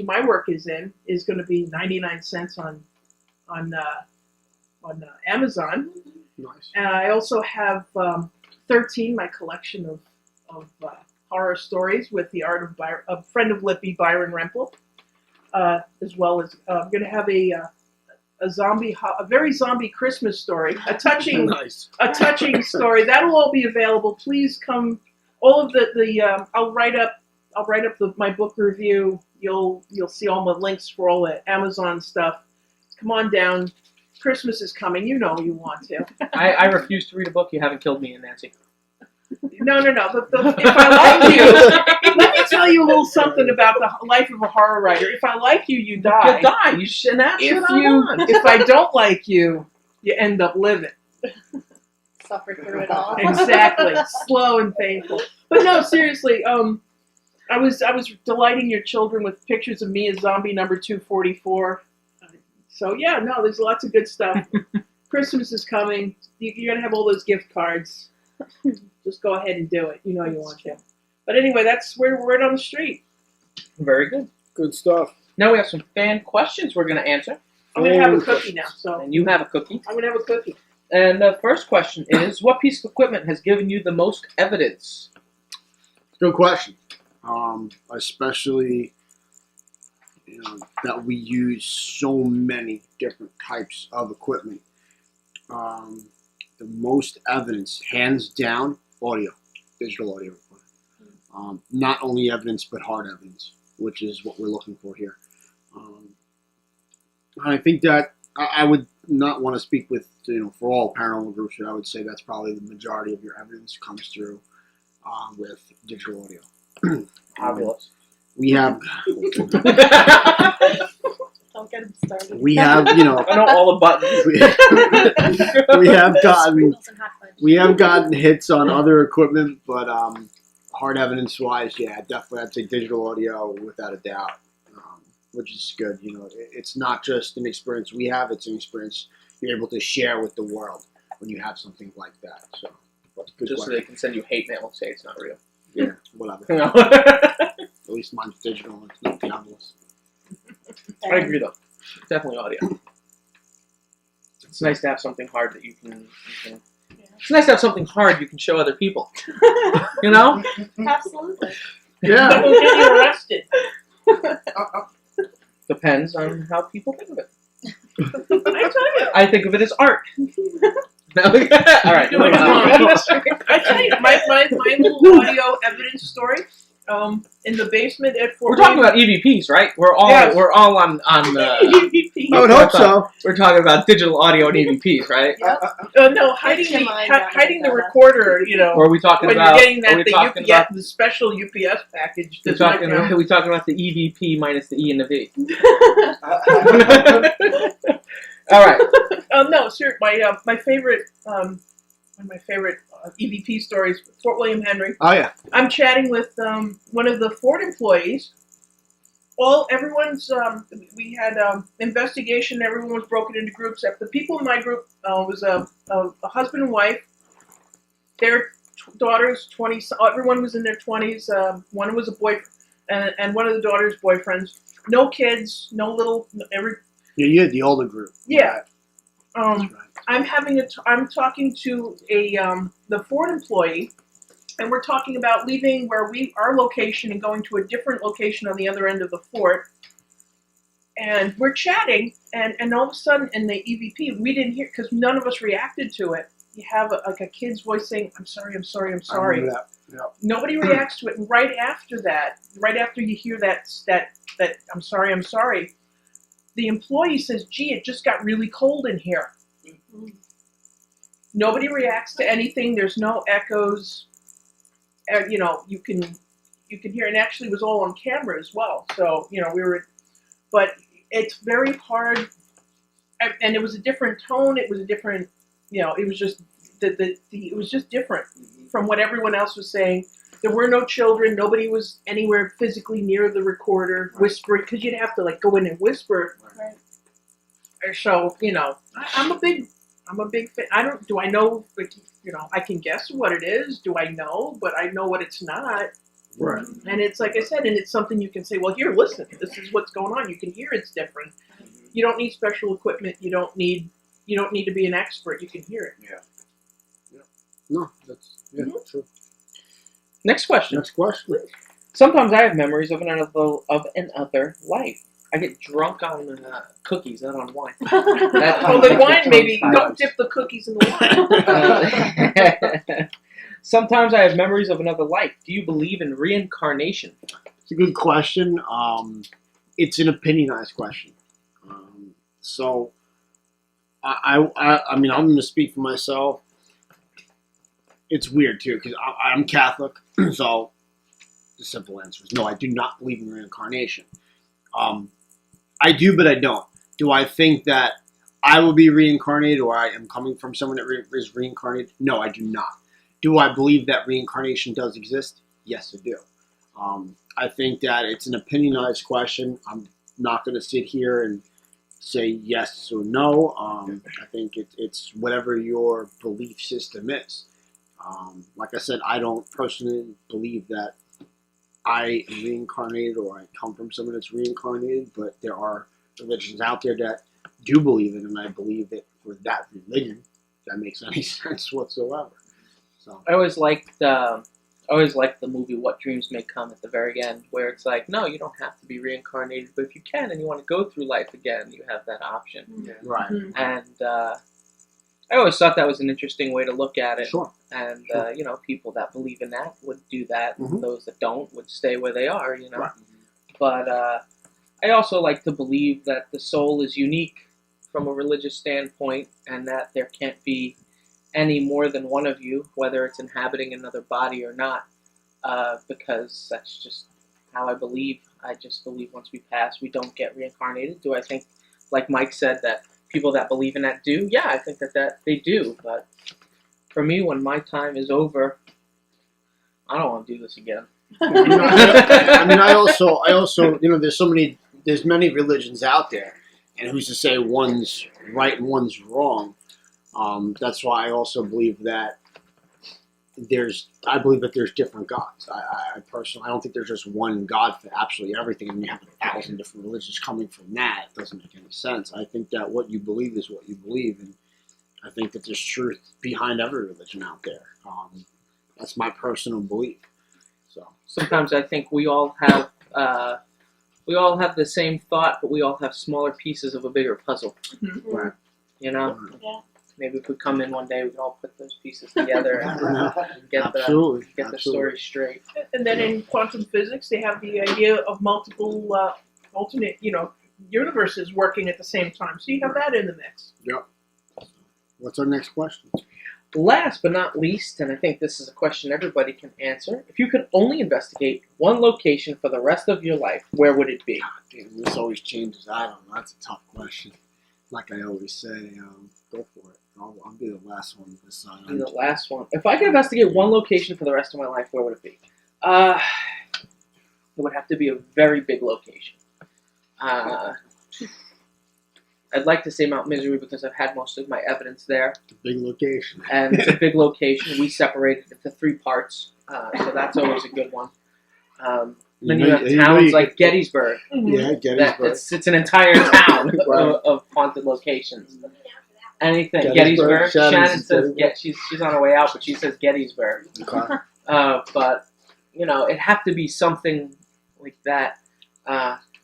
my work is in is going to be 99 cents on Amazon. Nice. And I also have 13, my collection of horror stories with the art of a friend of Lippy, Byron Rempel, as well as I'm going to have a very zombie Christmas story, a touching Nice. a touching story. That'll all be available. Please come. All of I'll write up my book review. You'll see all the links for all the Amazon stuff. Come on down. Christmas is coming. You know you want to. I refuse to read a book you haven't killed me in, Nancy. No. If I like you, let me tell you a little something about the life of a horror writer. If I like you, you die. You die. You should. That's what I want. If I don't like you, you end up living. Suffer through it all. Exactly. Slow and painful. But no, seriously, I was delighting your children with pictures of me as zombie number 244. So yeah, no, there's lots of good stuff. Christmas is coming. You're gonna have all those gift cards. Just go ahead and do it. You know you want to. But anyway, that's where we're on the street. Very good. Good stuff. Now we have some fan questions we're going to answer. I'm gonna have a cookie now. So And you have a cookie. I'm gonna have a cookie. And the first question is, what piece of equipment has given you the most evidence? Good question. Especially, that we use so many different types of equipment. The most evidence, hands down, digital audio equipment. Not only evidence, but hard evidence, which is what we're looking for here. I think that I would not want to speak with, for all paranormal groups, but I would say that's probably the majority of your evidence comes through with digital audio. Fabulous. We have, Don't get him started. we have, I know all the buttons. we have gotten hits on other equipment, but hard evidence wise, yeah, definitely I'd say digital audio without a doubt, which is good. It's not just an experience we have; it's an experience you're able to share with the world when you have something like that. So, but good Just so question. they can send you hate mail and say it's not real. Yeah, whatever. You know? At least mine's digital and it's not Diablos. I agree, though. Definitely audio. It's nice to have something hard that you can. It's nice to have something hard you can show other people. You know? Absolutely. Yeah. Don't get you arrested. Depends on how people think of it. I tell you. I think of it as art. All right. You're doing it wrong. I tell you, my little audio evidence story. in the basement at We're Fort talking William. about EVPs, right? We're all Yes. we're all on EVP. I would hope so. we're talking about digital audio and EVPs, right? No, hiding Get your the mind out of hiding the that. recorder. You know, Or are we talking when about? you're getting are we that the talking UPS, about? the special UPS package. We're Does not talking, count. are we talking about the EVP minus the E and the V? All right. No, sir. My favorite one of my favorite EVP stories, Fort William Henry. Oh yeah. I'm chatting with one of the Ford employees. Everyone's we had investigation. Everyone was broken into groups. The people in my group was a husband and wife. Their daughters, 20. Everyone was in their 20s. One was a boy, and one of the daughter's boyfriends. No kids, no little. Yeah, you had the older group. Yeah. That's right. I'm talking to the Ford employee, and we're talking about leaving our location and going to a different location on the other end of the fort. And we're chatting, and all of a sudden in the EVP, we didn't hear, because none of us reacted to it. You have a kid's voice saying, "I'm sorry, I'm sorry, I'm I sorry." remember that. Yeah. Nobody reacts to it, and right after you hear that "I'm sorry, I'm sorry," the employee says, "Gee, it just got really cold in here." Nobody reacts to anything. There's no echoes. You can hear, and actually it was all on camera as well. So but it's very hard, and it was a different tone. It was a different, it was just it was just different from what everyone else was saying. There were no children. Nobody was anywhere physically near the recorder whispering, because you'd have to go in and whisper. Right. So I'm a big fan. Do I know, I can guess what it is. Do I know? But I know what it's not. Right. And it's like I said, and it's something you can say, well, here, listen, this is what's going on. You can hear it's different. You don't need special equipment. You don't need to be an expert. You can hear it. No, that's true. Next question. Next question. Sometimes I have memories of another life. I get drunk on cookies, not on wine. Well, the wine, maybe. Don't dip the cookies in the wine. Sometimes I have memories of another life. Do you believe in reincarnation? It's a good question. It's an opinionized question. So, I mean, I'm going to speak for myself. It's weird too, because I'm Catholic. So, the simple answer is no. I do not believe in reincarnation. I do, but I don't. Do I think that I will be reincarnated, or I am coming from someone that is reincarnated? No, I do not. Do I believe that reincarnation does exist? Yes, I do. I think that it's an opinionized question. I'm not going to sit here and say yes or no. I think it's whatever your belief system is. Like I said, I don't personally believe that I am reincarnated or I come from someone that's reincarnated, but there are religions out there that do believe it, and I believe it for that religion. If that makes any sense whatsoever. So I always liked the movie What Dreams May Come at the very end, where it's like, no, you don't have to be reincarnated, but if you can and you want to go through life again, you have that option. right. And I always thought that was an interesting way to look at it. Sure. And people that believe in that would do that. Mhm. Those that don't would stay where they are. Right. But I also like to believe that the soul is unique from a religious standpoint, and that there can't be any more than one of you, whether it's inhabiting another body or not, because that's just how I believe. I just believe once we pass, we don't get reincarnated. Do I think, like Mike said, that people that believe in that do? Yeah, I think that they do. But for me, when my time is over, I don't want to do this again. I also, there's many religions out there, and who's to say one's right and one's wrong? That's why I also believe that there's different gods. I personally, I don't think there's just one God for absolutely everything, and you have 1,000 different religions coming from that. It doesn't make any sense. I think that what you believe is what you believe, and I think that there's truth behind every religion out there. That's my personal belief. So Sometimes I think we all have the same thought, but we all have smaller pieces of a bigger puzzle. right. You know? Yeah. maybe if we come in one day, we can all put those pieces together and get the Absolutely. story straight. And then in quantum physics, they have the idea of multiple alternate, universes working at the same time. So you have that in the mix. Yep. What's our next question? Last but not least, and I think this is a question everybody can answer, if you could only investigate one location for the rest of your life, where would it be? Damn, this always changes. I don't know. That's a tough question. Like I always say, go for it. I'll be the last one this time. Be the last one. If I could investigate one location for the rest of my life, where would it be? It would have to be a very big location. I'd like to say Mount Misery because I've had most of my evidence there. It's a big location. And it's a big location. We separated it into 3 parts, so that's always a good one. Then you have towns like Gettysburg. Yeah, Gettysburg. It's an entire town of haunted locations. Anything. Gettysburg. Shannon says she's on her way out, but she says Gettysburg. Okay. But, it'd have to be something like that.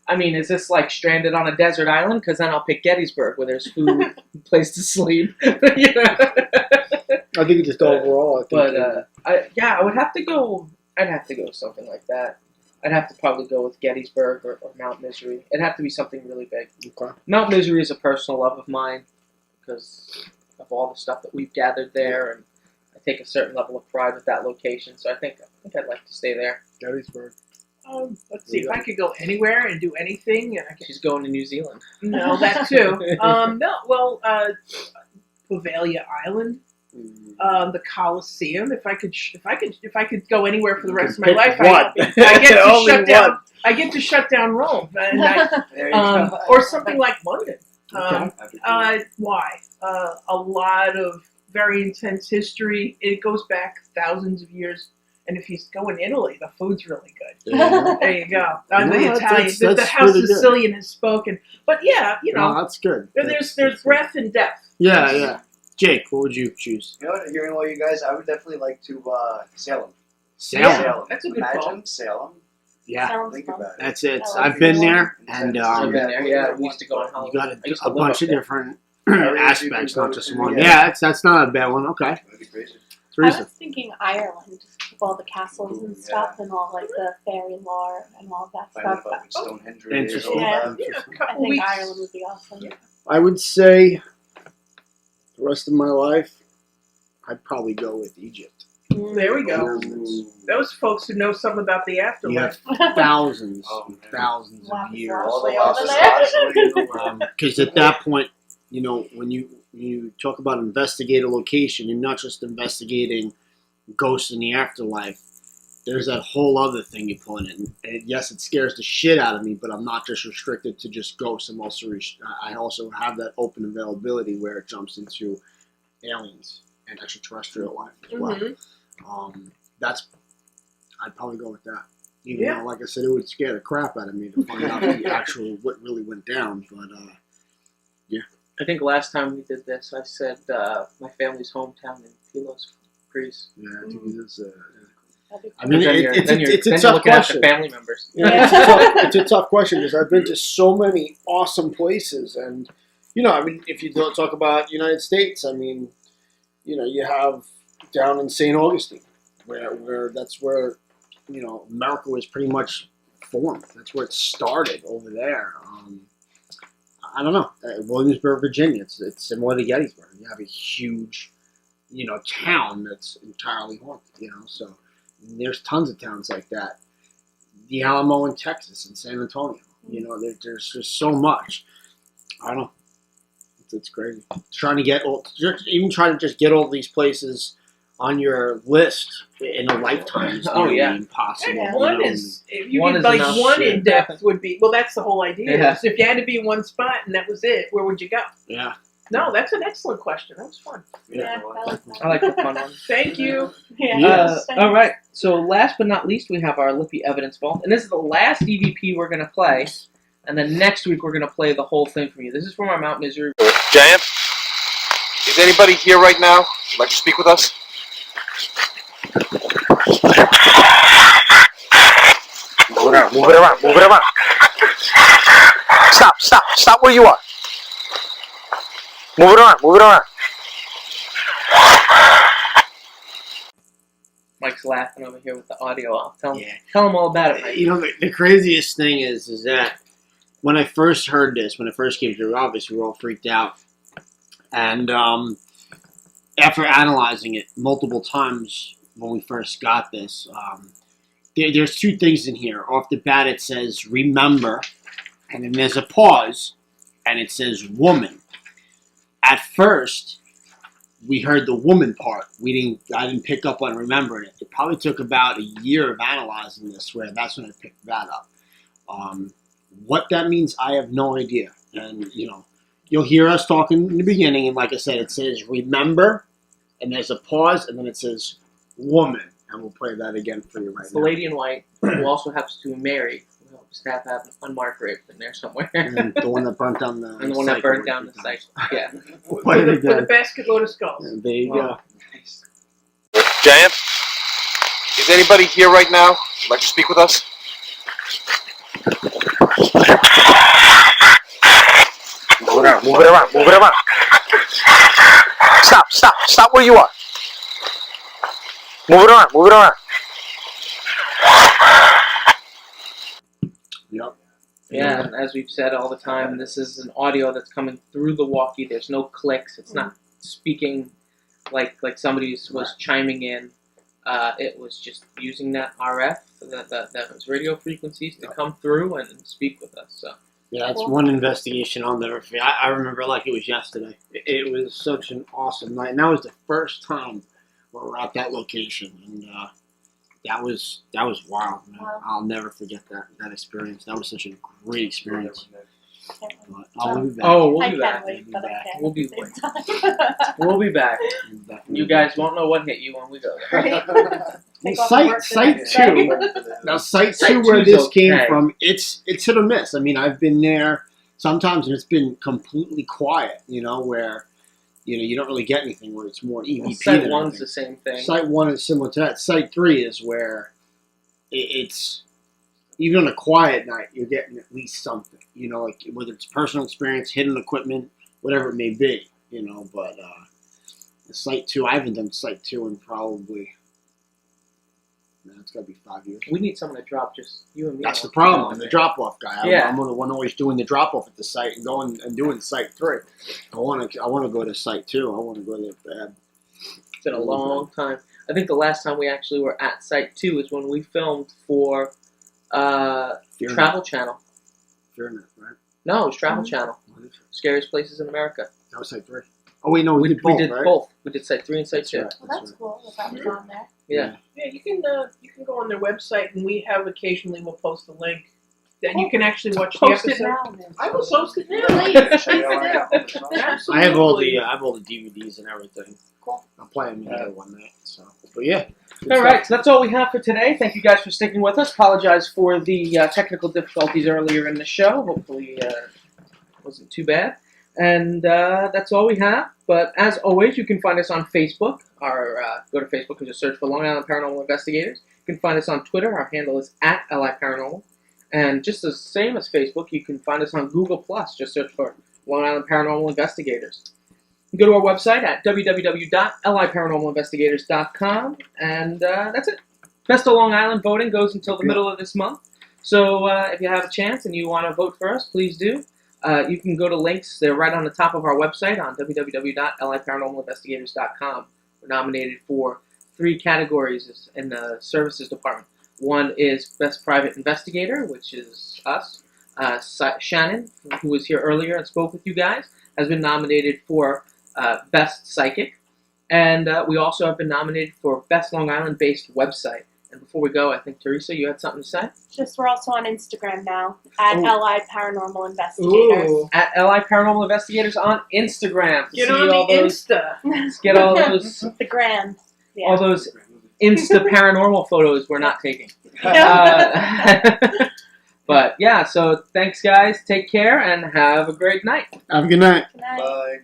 I mean, is this like stranded on a desert island? Because then I'll pick Gettysburg, where there's food, place to sleep. I think just overall. I would have to go. I'd have to go something like that. I'd have to probably go with Gettysburg or Mount Misery. It'd have to be something really big. Okay. Mount Misery is a personal love of mine because of all the stuff that we've gathered there, and I take a certain level of pride with that location. So I think I'd like to stay there. Gettysburg. Let's see if I could go anywhere and do anything. And She's going to New Zealand. No, that too. Poveglia Island, the Coliseum. If I could go anywhere for the rest of my life, I get to shut down Rome, and or something like London. Why? A lot of very intense history. It goes back thousands of years. And if you go in Italy, the food's really good. Yeah. There you go. No, The Italian, that's the House really Sicilian has spoken. But yeah, No, that's good. there's breadth and depth. Yeah. Jake, what would you choose? You know what? Hearing all you guys, I would definitely like to Salem. Yeah, that's a good Imagine call. Salem. Yeah, Sounds Think fun. about it. that's it. I like I've been it. there, and I've been there. Yeah, we used to go on you holiday. got I used to a live bunch up of there. different Areas aspects, you can not go just to, one. yeah. Yeah, that's not a bad one. Okay, That'd be crazy. I Teresa. was thinking Ireland, with all the castles and stuff, and all like the fairy lore and all that Find out stuff. about what Stonehenge is. Interesting. all Yeah. that. I think Ireland would be awesome. I would say the rest of my life, I'd probably go with Egypt. There we go. Ooh. Those folks who know something about the You afterlife. have thousands, Oh, man. thousands Wow. of years. All the Way over losses, there. Because at that point, when you talk about investigate a location, you're not just investigating ghosts in the afterlife. There's that whole other thing you put in. And yes, it scares the shit out of me, but I'm not just restricted to just ghosts. I also have that open availability where it jumps into aliens and extraterrestrial life as well. Mhm. I'd probably go with that. Even Yeah. though, like I said, it would scare the crap out of me to find out the actual what really went down. But I think last time we did this, I said my family's hometown in Pilos, Greece. yeah, I think it is. That'd be I mean, Then it's a you're tough looking after question. family members. Yeah, it's a tough question because I've been to so many awesome places, and I mean, if you don't talk about United States, I mean, you have down in St. Augustine, where that's where America was pretty much formed. That's where it started over there. I don't know, Williamsburg, Virginia. It's similar to Gettysburg. You have a huge, town that's entirely haunted. So. There's tons of towns like that. The Alamo in Texas and San Antonio. There's just so much. I don't know. It's crazy. Trying to get all these places on your list in a lifetime is impossible. Yeah. One is if you One did is like enough. one in depth would be that's the whole idea. Yeah. So if you had to be in one spot and that was it, where would you go? Yeah. No, that's an excellent question. That was fun. Yeah, that was fun. I like the fun one. Thank you. Yeah. All right. So last but not least, we have our Lippy Evidence Vault, and this is the last EVP we're gonna play. And then next week we're gonna play the whole thing from you. This is from our Mount Misery. Giant, is anybody here right now who'd like to speak with us? Move it around. Stop where you are. Move it around. Mike's laughing over here with the audio. I'll tell him. Yeah. Tell him all about it, Mike. You know, the craziest thing is that when I first heard this, when it first came through, obviously we were all freaked out. And after analyzing it multiple times when we first got this, there's two things in here. Off the bat, it says remember, and then there's a pause, and it says woman. At first, we heard the woman part. I didn't pick up on remembering it. It probably took about a year of analyzing this, where that's when I picked that up. What that means, I have no idea. And you'll hear us talking in the beginning, and like I said, it says remember, and there's a pause, and then it says woman, and we'll play that again for you right It's now. the lady in white who also happens to be married. We just have an unmarked rape in there somewhere. And the one that burnt down the And the one that burned down the site. Yeah. We'll play it With a again. basket load of skulls. And there you Wow. go. Giant, is anybody here right now who'd like to speak with us? Move it around, move it around, move it around. Stop where you are. Move it around, move it around. Yep. Yeah, and as we've said all the time, this is an audio that's coming through the walkie. There's no clicks. It's not speaking like somebody was chiming in. It was just using that RF, those radio frequencies to come through and speak with us. So Yeah, that's one investigation I'll never forget. I remember like it was yesterday. It was such an awesome night, and that was the first time we were at that location, and that was wild, man. Wow. I'll never forget that experience. That was such a great experience. Can't wait. But I'll be back. oh, we'll I be can't back. wait, but I can't. We'll be at the same time. We'll be back. Definitely You guys won't know what hit you when we go there. Right? Take off Site- work the site next two. day. Now, Site Site 2, where two's this came okay. from, it's hit or miss. I mean, I've been there sometimes, and it's been completely quiet, where, you don't really get anything, where it's more EVP Site than 1's anything. the same thing. Site 1 is similar to that. Site 3 is where it's, even on a quiet night, you're getting at least something, like whether it's personal experience, hidden equipment, whatever it may be, but the Site 2, I haven't done Site 2 in probably, man, it's got to be 5 years. We need someone to drop just you and me. That's on the problem. I'm the drop-off guy. Yeah. I'm the one always doing the drop-off at the site and going and doing Site 3. I want to go to Site 2. I want to go there bad. It's been a long time. I think the last time we actually were at Site 2 is when we filmed for Travel Channel. Fearnet, right? No, it was Travel Channel. Scariest Places in America. That was Site 3. Oh, wait, no, we did both, right? both. We did Site 3 and Site 2. Right, Well, that's cool that was on there. Yeah. Yeah, you can go on their website, and we have occasionally we'll post a link. Then you can actually watch the Post it episode. now, man. I will post it now. Please, please do. Absolutely. I have all the DVDs and everything. Cool. I'll play them in there one night. So, but yeah. All right, so that's all we have for today. Thank you guys for sticking with us. Apologize for the technical difficulties earlier in the show. Hopefully it wasn't too bad. And that's all we have. But as always, you can find us on Facebook. Go to Facebook and just search for Long Island Paranormal Investigators. You can find us on Twitter. Our handle is @LIParanormal. And just the same as Facebook, you can find us on Google+. Just search for Long Island Paranormal Investigators. You can go to our website at www.liparanormalinvestigators.com. And that's it. Best of Long Island voting goes until the middle of this month. So if you have a chance and you want to vote for us, please do. You can go to links. They're right on the top of our website on www.liparanormalinvestigators.com. We're nominated for 3 categories in the services department. One is Best Private Investigator, which is us. Shannon, who was here earlier and spoke with you guys, has been nominated for Best Psychic. And we also have been nominated for Best Long Island-based website. And before we go, I think, Teresa, you had something to say? Just we're also on Instagram now at Ooh. LI Paranormal Investigators. Ooh. At LI Paranormal Investigators on Instagram. To Get see on all the those, Insta. get all those, The gram. Yeah. all those Insta paranormal photos we're not taking. But yeah, so thanks guys, take care, and have a great night. Have a good night. Good night. Bye.